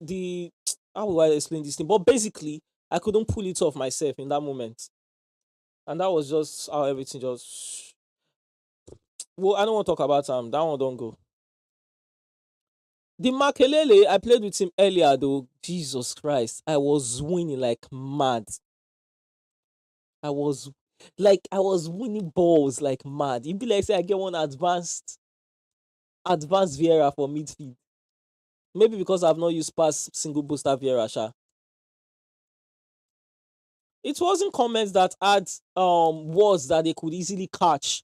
S2: how will I explain this thing? But basically, I couldn't pull it off myself in that moment, and that was just how everything just. Well, I don't want to talk about that one. Don't go. The Makelele, I played with him earlier though. Jesus Christ, I was winning like mad. I was I was winning balls like mad. It'd be like say I get one advanced Vieira for midfield. Maybe because I've not used past single booster Vieira sha. It wasn't comments that had words that they could easily catch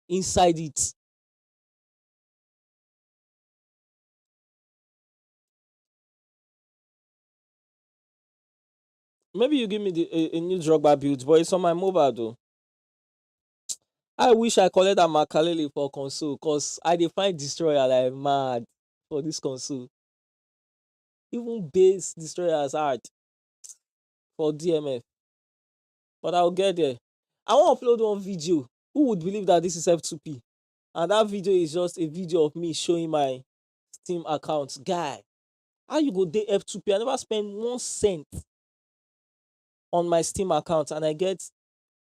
S2: inside it. Maybe you give me a new Drogba build, but it's on my mobile though. I wish I collect that Makalele for console because I dey find destroyer like mad for this console. Even base destroyers hard for DMF, but I'll get there. I want to upload one video. Who would believe that this is F2P? And that video is just a video of me showing my Steam account. Guy, how you go dey F2P? I never spend 1 cent on my Steam account and I get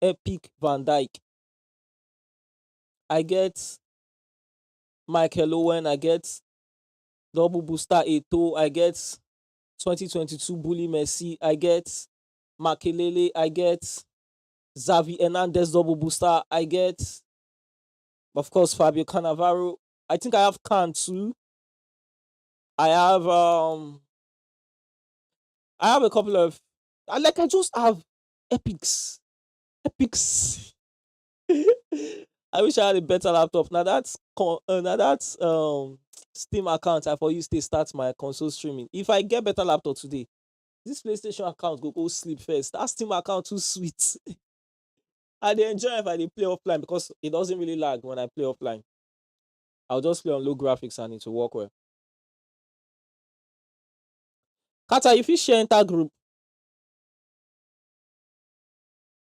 S2: Epic Van Dyke. I get Michael Owen. I get Double Booster Eto. I get 2022 Bully Messi. I get Makelele. I get Xavi Hernandez Double Booster. I get, of course, Fabio Cannavaro. I think I have Khan too. I have a couple of I just have epics. I wish I had a better laptop. Now that's Steam account I for use to start my console streaming. If I get better laptop today, this PlayStation account go sleep first. That Steam account too sweet. I dey enjoy if I dey play offline because it doesn't really lag when I play offline. I'll just play on low graphics and it will work well. Kata, if you share enter group,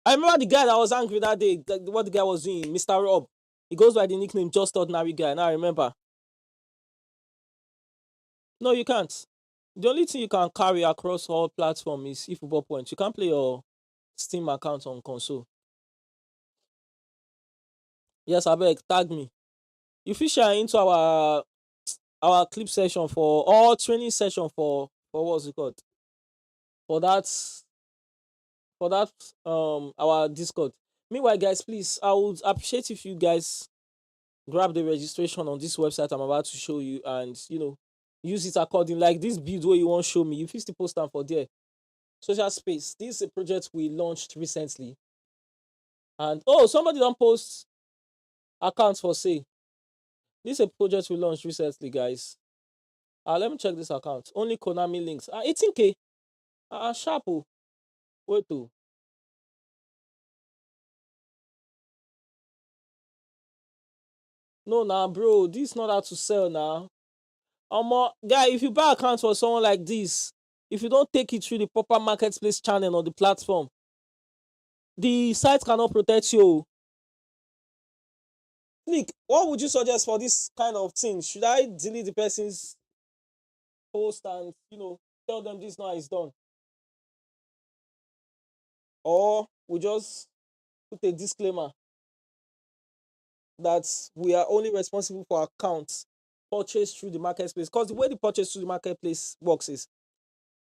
S2: I remember the guy that was angry that day. What the guy was doing, Mr. Rob. He goes by the nickname Just Ordinary Guy. Now I remember. No, you can't. The only thing you can carry across all platforms is eFootball Points. You can't play your Steam account on console. Yes, abeg, tag me. You fit share into our clip session for or training session for what's it called? For that our Discord. Meanwhile, guys, please, I would appreciate if you guys grab the registration on this website I'm about to show you and use it according like this build where you want to show me. You fit still post them for there. Social space. This is a project we launched recently. And somebody don't post accounts for say. This is a project we launched recently, guys. Let me check this account. Only Konami links. 18K. Sharp. Wait to. No, nah, bro. This is not how to sell now. Guy, if you buy accounts for someone like this, if you don't take it through the proper marketplace channel or the platform, the site cannot protect you. Nick, what would you suggest for this kind of thing? Should I delete the person's post and tell them this now is done? Or we just put a disclaimer that we are only responsible for accounts purchased through the marketplace? Because the way the purchase through the marketplace works is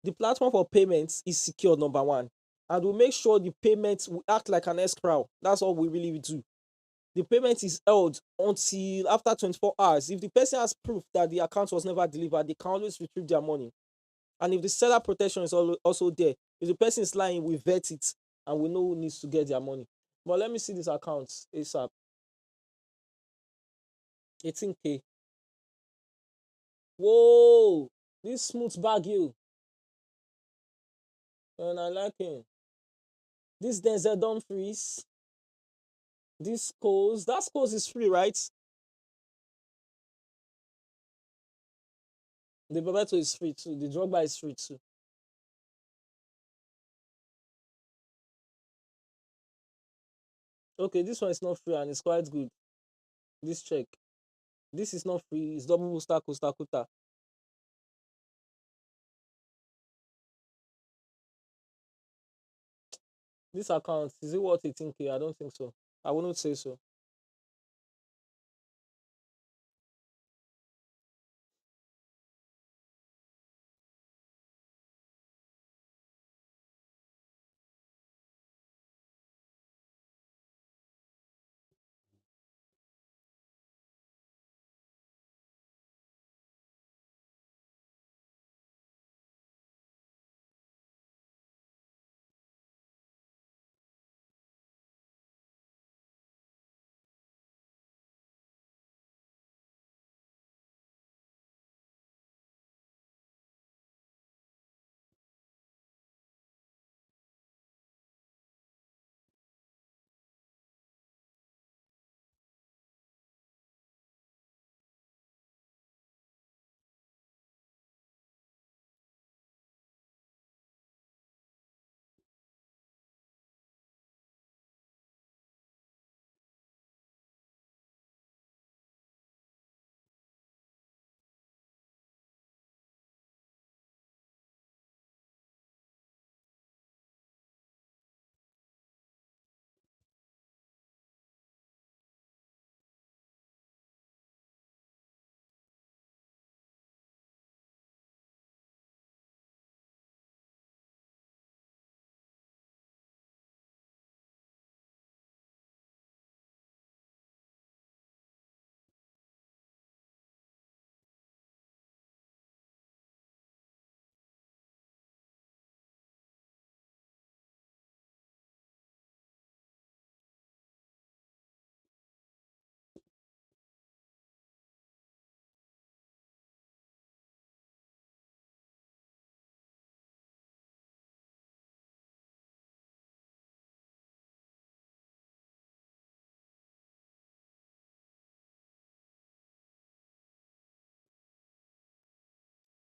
S2: the platform for payments is secure, number one. And we make sure the payments will act like an escrow. That's all we really do. The payment is held until after 24 hours. If the person has proof that the account was never delivered, they can always retrieve their money. And if the seller protection is also there, if the person is lying, we vet it and we know who needs to get their money. But let me see this account ASAP. 18K. Whoa, this smooth bag you. And I like him. This Denzel Dumfries. This Scholes. That Scholes is free, right? The Bebeto is free too. The Drogba is free too. Okay, this one is not free and it's quite good. This check. This is not free. It's double booster Costa Kuta. This account, is it worth 18K? I don't think so. I wouldn't say so.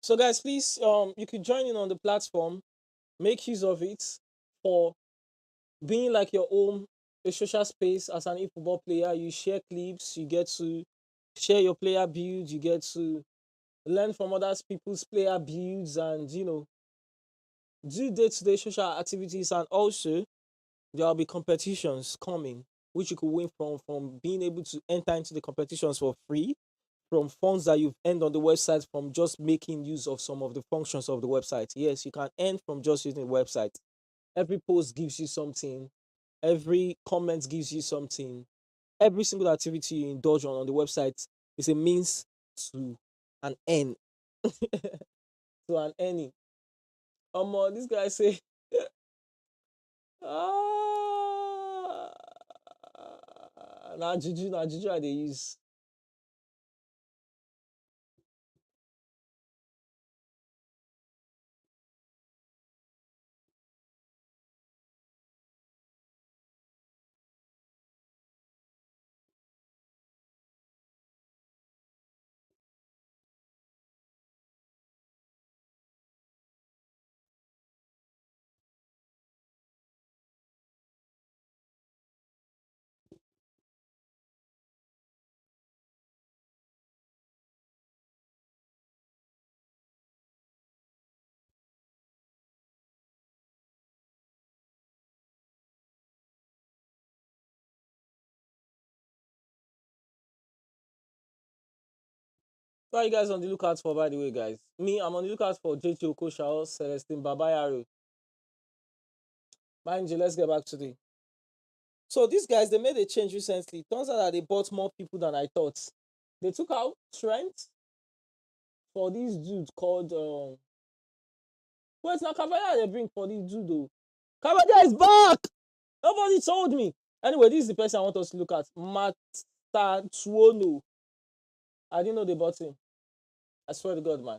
S2: So guys, please you could join in on the platform, make use of it for being like your own a social space as an football player. You share clips, you get to share your player builds, you get to learn from others people's player builds, and do day-to-day social activities. And also there'll be competitions coming which you could win from being able to enter into the competitions for free, from funds that you've earned on the website from just making use of some of the functions of the website. Yes, you can earn from just using the website. Every post gives you something, every comment gives you something, every single activity you indulge on the website is a means to an end, to an earning. This guy say, ah, na juju I dey use. What are you guys on the lookout for, by the way, guys? Me, I'm on the lookout for JT Okocha or Celestine Babayaro. Mind you, let's get back to the. So these guys, they made a change recently. Turns out that they bought more people than I thought. They took out Trent for this dude called where's now Cavalier they bring for this dude though? Cavalier is back! Nobody told me. Anyway, this is the person I want us to look at. Matatuono. I didn't know they bought him. I swear to God, man.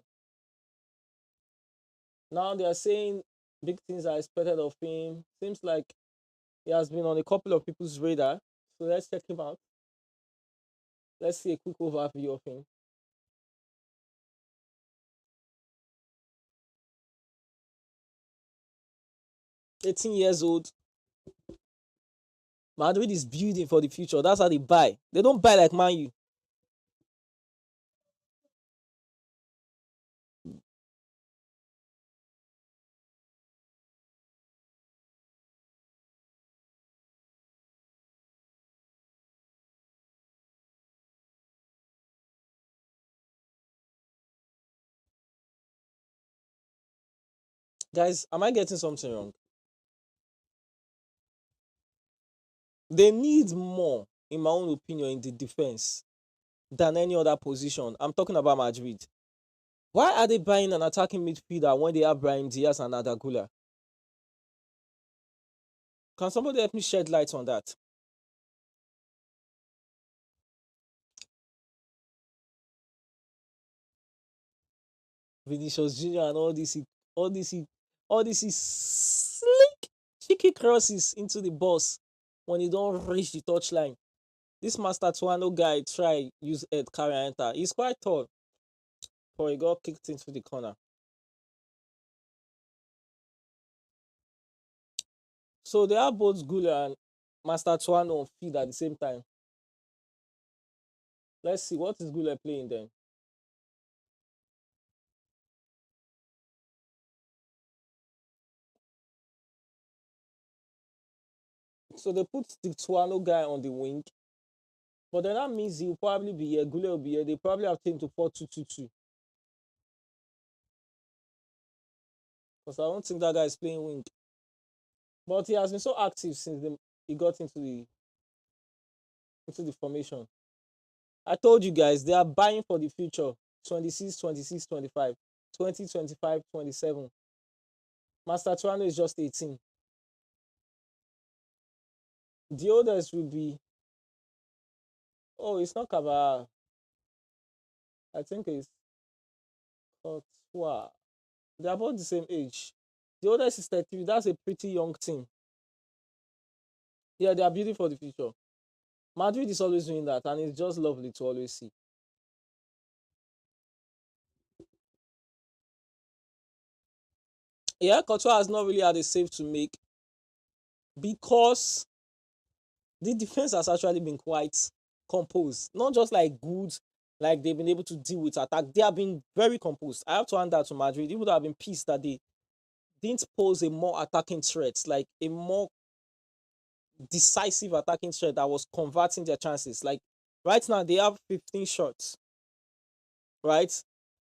S2: Now they are saying big things are expected of him. Seems like he has been on a couple of people's radar. So let's check him out. Let's see a quick overview of him. 18 years old. Madrid is building for the future. That's how they buy. They don't buy like Man U. Guys, am I getting something wrong? They need more, in my own opinion, in the defense than any other position. I'm talking about Madrid. Why are they buying an attacking midfielder when they have Brahim Diaz and Adagula? Can somebody help me shed light on that? Vinicius Jr. and all this, all this is slick, cheeky crosses into the box when he don't reach the touchline. This Master Tuano guy try use head carry enter. He's quite tall, but he got kicked into the corner. So they have both Gula and Master Tuano on field at the same time. Let's see, what is Gula playing then? So they put the Tuano guy on the wing, but then that means he'll probably be here. Gula will be here. They probably have changed to 4-2-2-2. Because I don't think that guy is playing wing. But he has been so active since he got into the formation. I told you guys, they are buying for the future. 26, 26, 25, 20, 25, 27. Master Tuano is just 18. The oldest will be, oh, it's not Kaba. I think it's Courtois. They're about the same age. The oldest is 33. That's a pretty young team. Yeah, they are building for the future. Madrid is always doing that, and it's just lovely to always see. Yeah, Courtois has not really had a save to make because the defense has actually been quite composed. Not just like good, like they've been able to deal with attack. They have been very composed. I have to hand that to Madrid. Even though I've been pissed that they didn't pose a more attacking threat, like a more decisive attacking threat that was converting their chances. Like right now, they have 15 shots, right?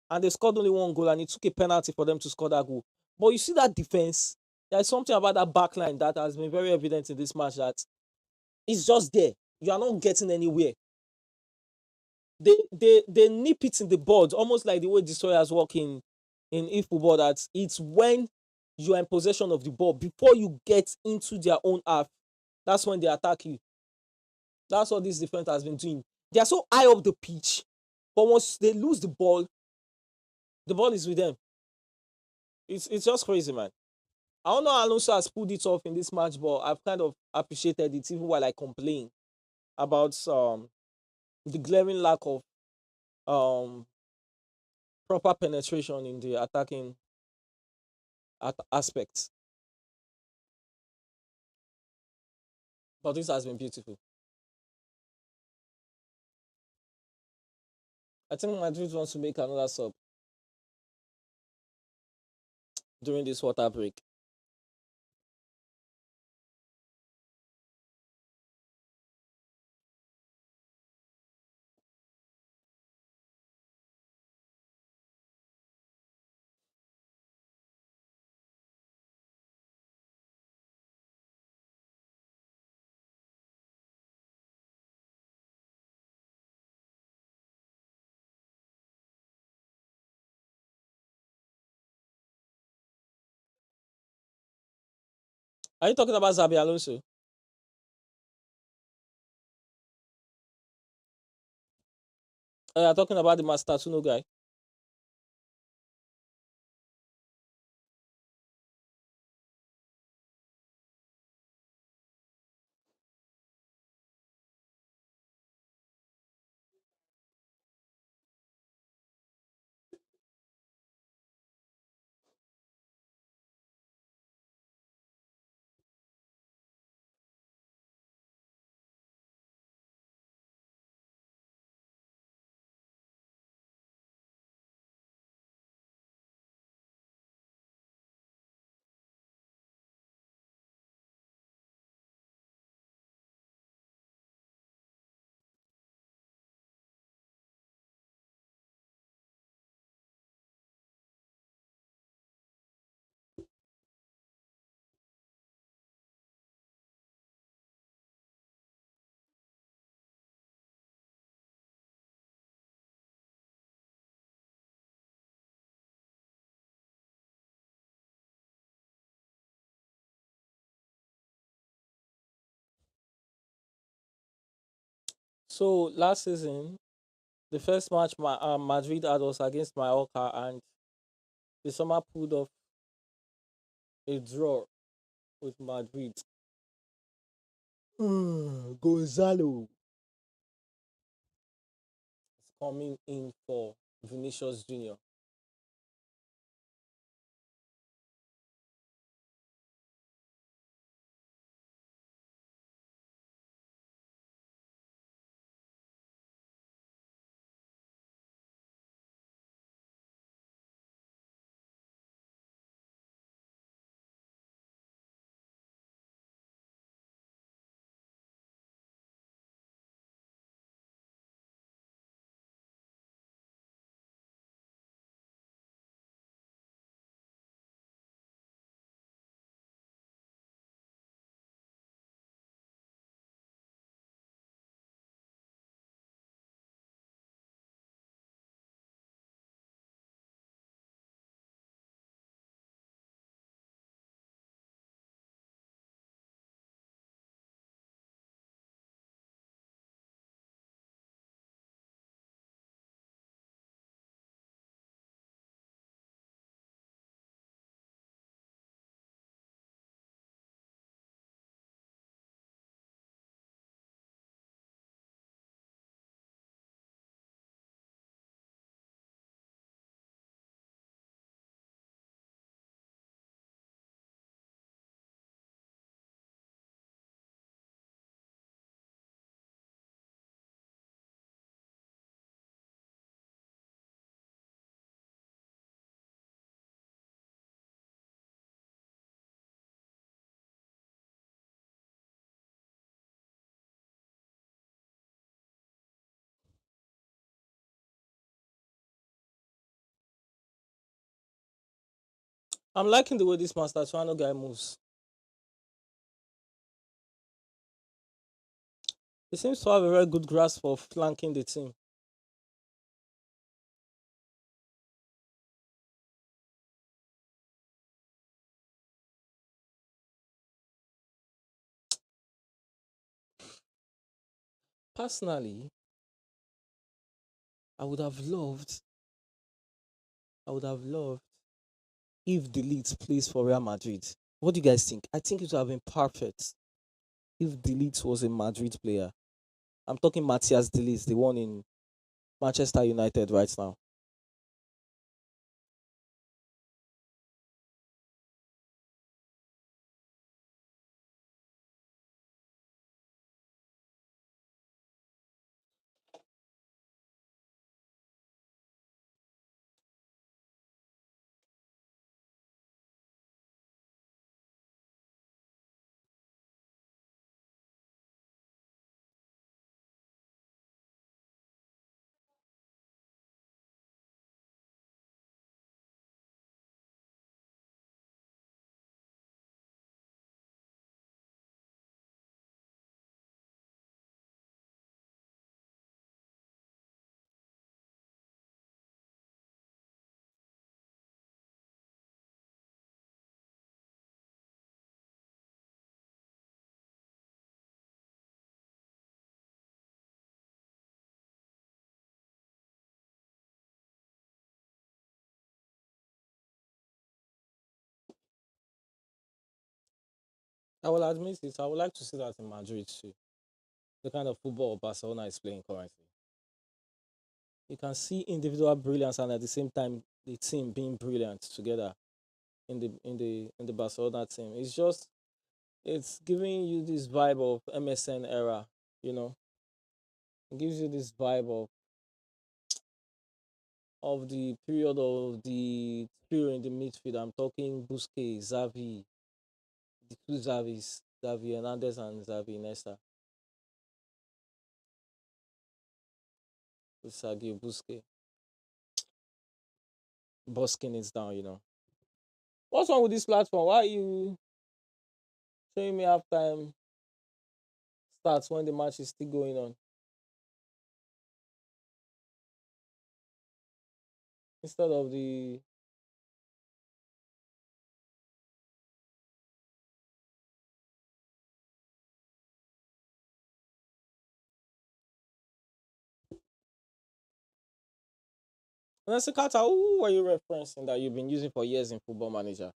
S2: And they scored only one goal, and it took a penalty for them to score that goal. But you see that defense, there's something about that back line that has been very evident in this match that it's just there. You are not getting anywhere. They nip it in the bud, almost like the way destroyers work in football. That it's when you are in possession of the ball before you get into their own half. That's when they attack you. That's what this defense has been doing. They are so high up the pitch, but once they lose the ball is with them. It's just crazy, man. I don't know how Alonso has pulled it off in this match, but I've kind of appreciated it even while I complain about the glaring lack of um proper penetration in the attacking aspects. But this has been beautiful. I think Madrid wants to make another sub during this water break. Are you talking about Zabi Alonso? Are you talking about the Master Tuno guy? So last season, the first match Madrid had was against Mallorca, and the summer pulled off a draw with Madrid. Gonzalo is coming in for Vinicius Junior. I'm liking the way this Master Tuano guy moves. He seems to have a very good grasp of flanking the team. Personally, I would have loved, I would have loved if Delete plays for Real Madrid. What do you guys think? I think it would have been perfect if Delete was a Madrid player. I'm talking Matthias Delete, the one in Manchester United right now. I will admit it. I would like to see that in Madrid too. The kind of football Barcelona is playing currently. You can see individual brilliance and at the same time the team being brilliant together in the Barcelona team. It's giving you this vibe of MSN era, you know. It gives you this vibe of the period of the trio in the midfield. I'm talking Busquets, Xavi, the two Xavis, Xavi Hernandez and Xavi Nesta, with Sergio Busquets. Busking it down, you know. What's wrong with this platform? Why are you showing me halftime starts when the match is still going on? Instead of the and I say, Carter, who are you referencing that you've been using for years in Football Manager?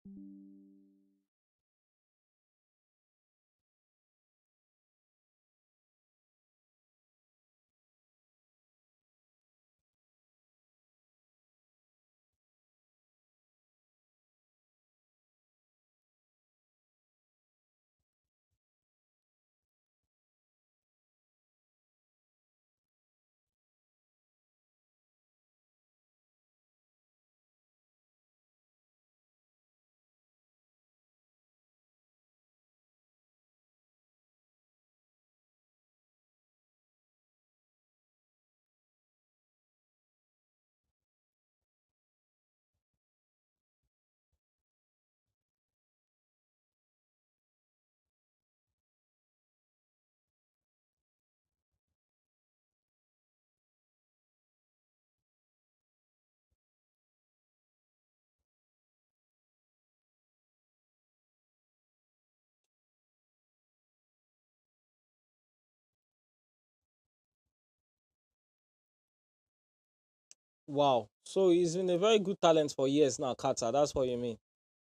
S2: Wow. So he's been a very good talent for years now, Carter. That's what you mean.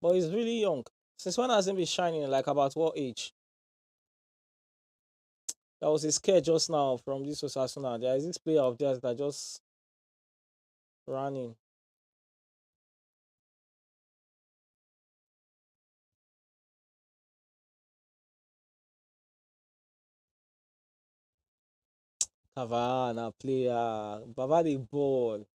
S2: But he's really young. Since when has he been shining? Like about what age? That was a scare just now from this Osasuna. There is this player of theirs that just ran in. Cavana player. Baba the ball.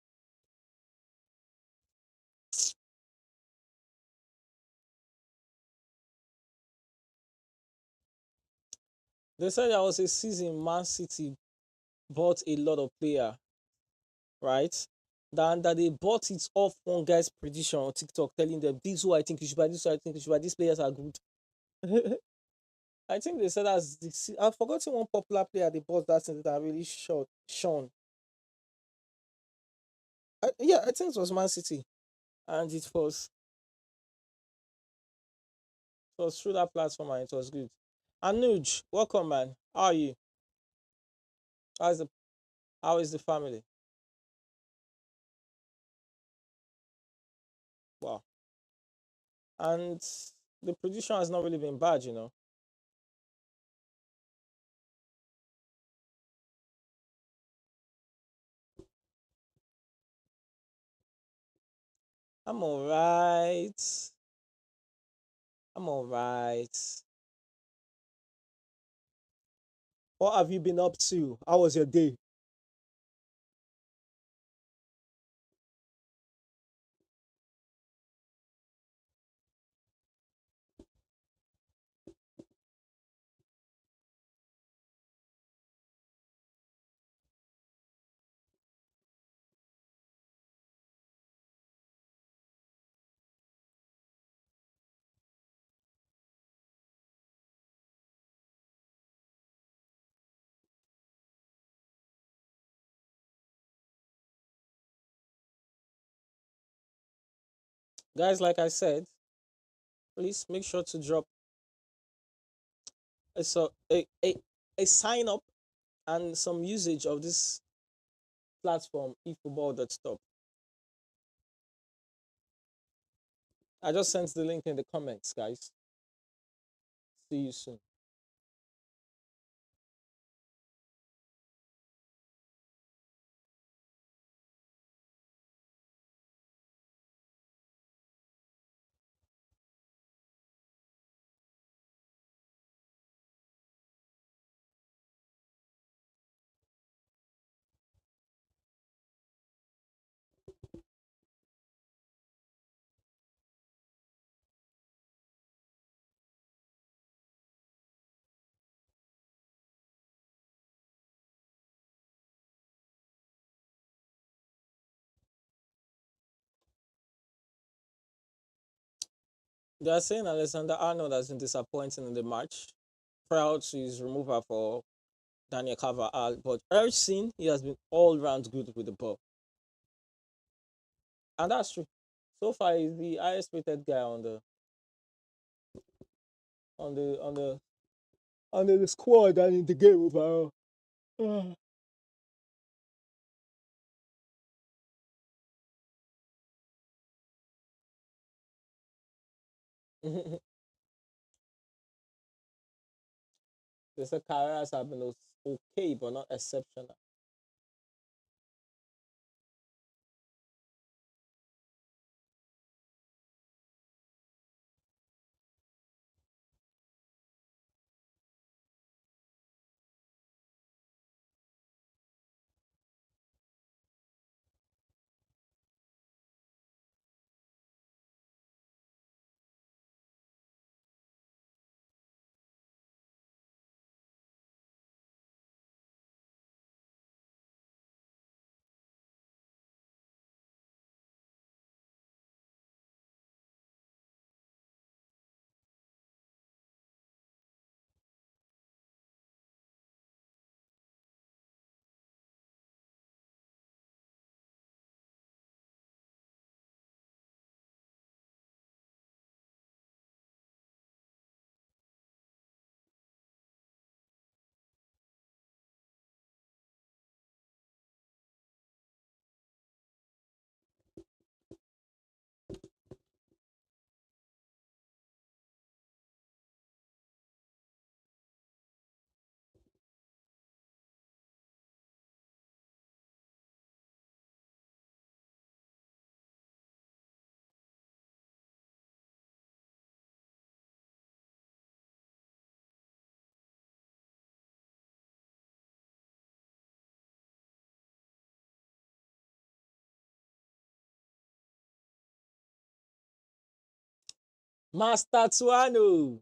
S2: They said there was a season Man City bought a lot of player, right? that they bought it off one guy's prediction on TikTok, telling them this is who I think you should buy, this is who I think you should buy, these players are good. I think they said that's I've forgotten one popular player they bought that season that really shot Sean. Yeah, I think it was Man City, and it was through that platform and it was good. Anuj, welcome, man. How are you? How's the how is the family? Wow. And the prediction has not really been bad, you know. I'm alright. I'm alright. What have you been up to? How was your day? Guys, like I said, please make sure to drop a sign up and some usage of this platform efootball.stop. I just sent the link in the comments, guys. See you soon. They are saying Alexander Arnold has been disappointing in the match prior to his removal for Daniel Carvajal, but Ersin, he has been all round good with the ball. And that's true. So far, he's the highest rated guy on the on the the squad and in the game overall. They said Carreras have been okay, but not exceptional. Master Tuano!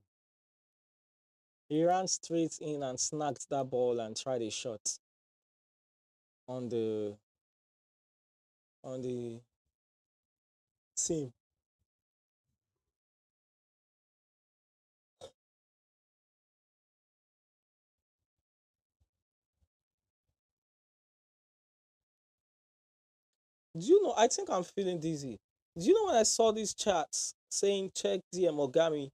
S2: He ran straight in and snagged that ball and tried a shot on the on the team. Do you know? I think I'm feeling dizzy. Do you know when I saw these chats saying check DM Ogami?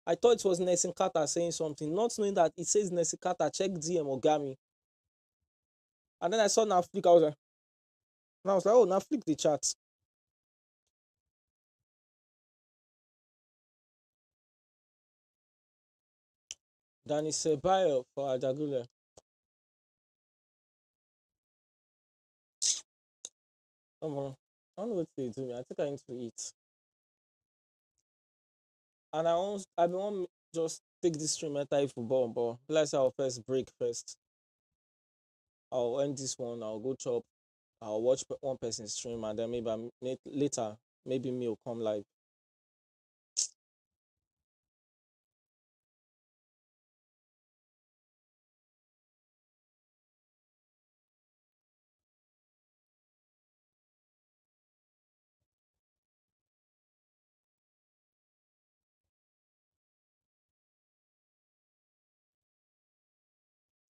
S2: I thought it was Nelson Carter saying something, not knowing that it says Nelson Carter check DM Ogami. And then I saw Netflix. I was like, oh, Netflix the chat. Danny Ceballos for Ajagule. Come on. I don't know what they do me. I think I need to eat. And I want just take this stream enter football, but let's our first break first. I'll end this one. I'll go chop. I'll watch one person stream, and then maybe later, maybe me will come live.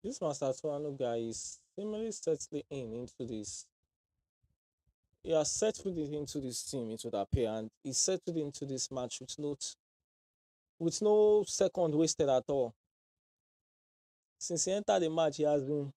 S2: This Master Tuano guy is seemingly settling into this. He has settled it into this team, into that pair, and he settled into this match with no second wasted at all. Since he entered the match, he has been.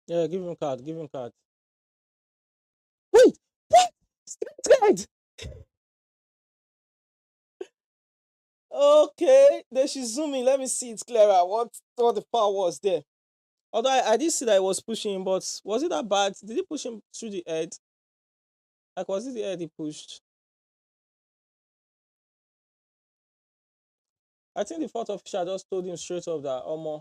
S2: Yeah, give him card. Give him card. Wait, wait, straight. Okay, then she's zooming. Let me see it clearer. What the power was there? Although I did see that he was pushing him, but was it that bad? Did he push him through the head? Like, was it the head he pushed? I think the fourth official just told him straight off that Omo.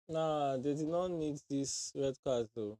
S2: Nah, they did not need this red card though.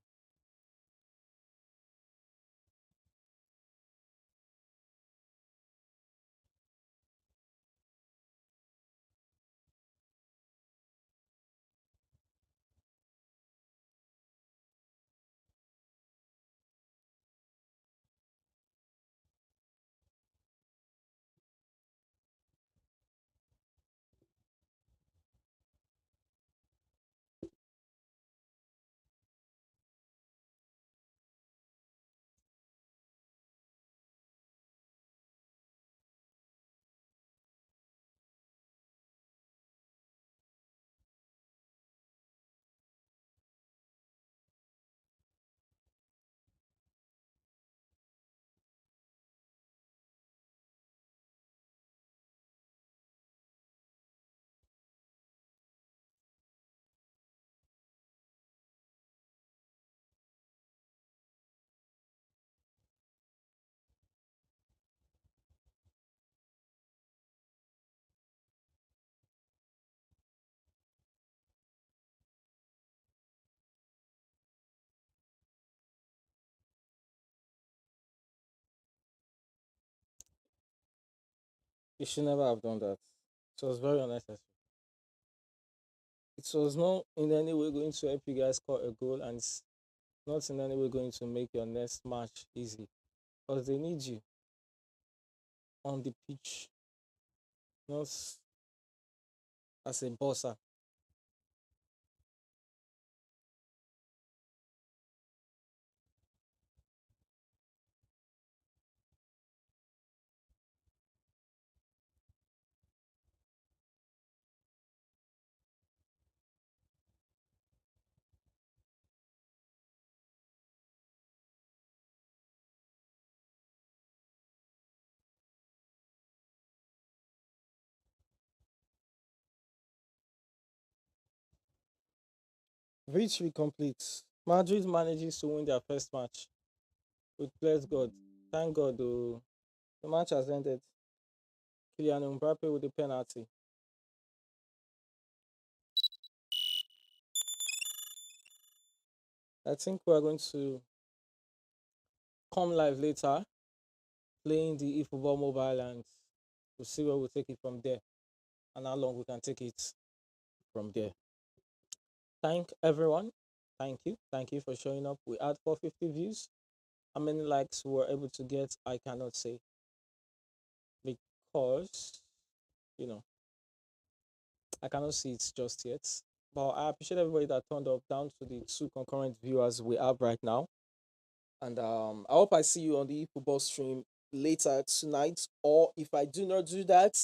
S2: He should never have done that. It was very unnecessary. It was not in any way going to help you guys score a goal, and it's not in any way going to make your next match easy. Because they need you on the pitch, not as a bosser. Victory complete. Madrid manages to win their first match. We bless God. Thank God, though. The match has ended. Kylian Mbappe with the penalty. I think we're going to come live later, playing the eFootball mobile, and we'll see where we'll take it from there and how long we can take it from there. Thank everyone. Thank you. Thank you for showing up. We had 450 views. How many likes we were able to get, I cannot say because, you know, I cannot see it just yet. But I appreciate everybody that turned up down to the two concurrent viewers we have right now. And I hope I see you on the football stream later tonight. Or if I do not do that,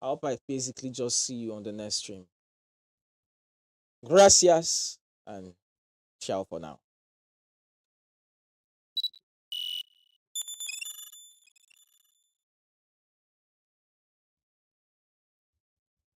S2: I hope I basically just see you on the next stream. Gracias and ciao for now.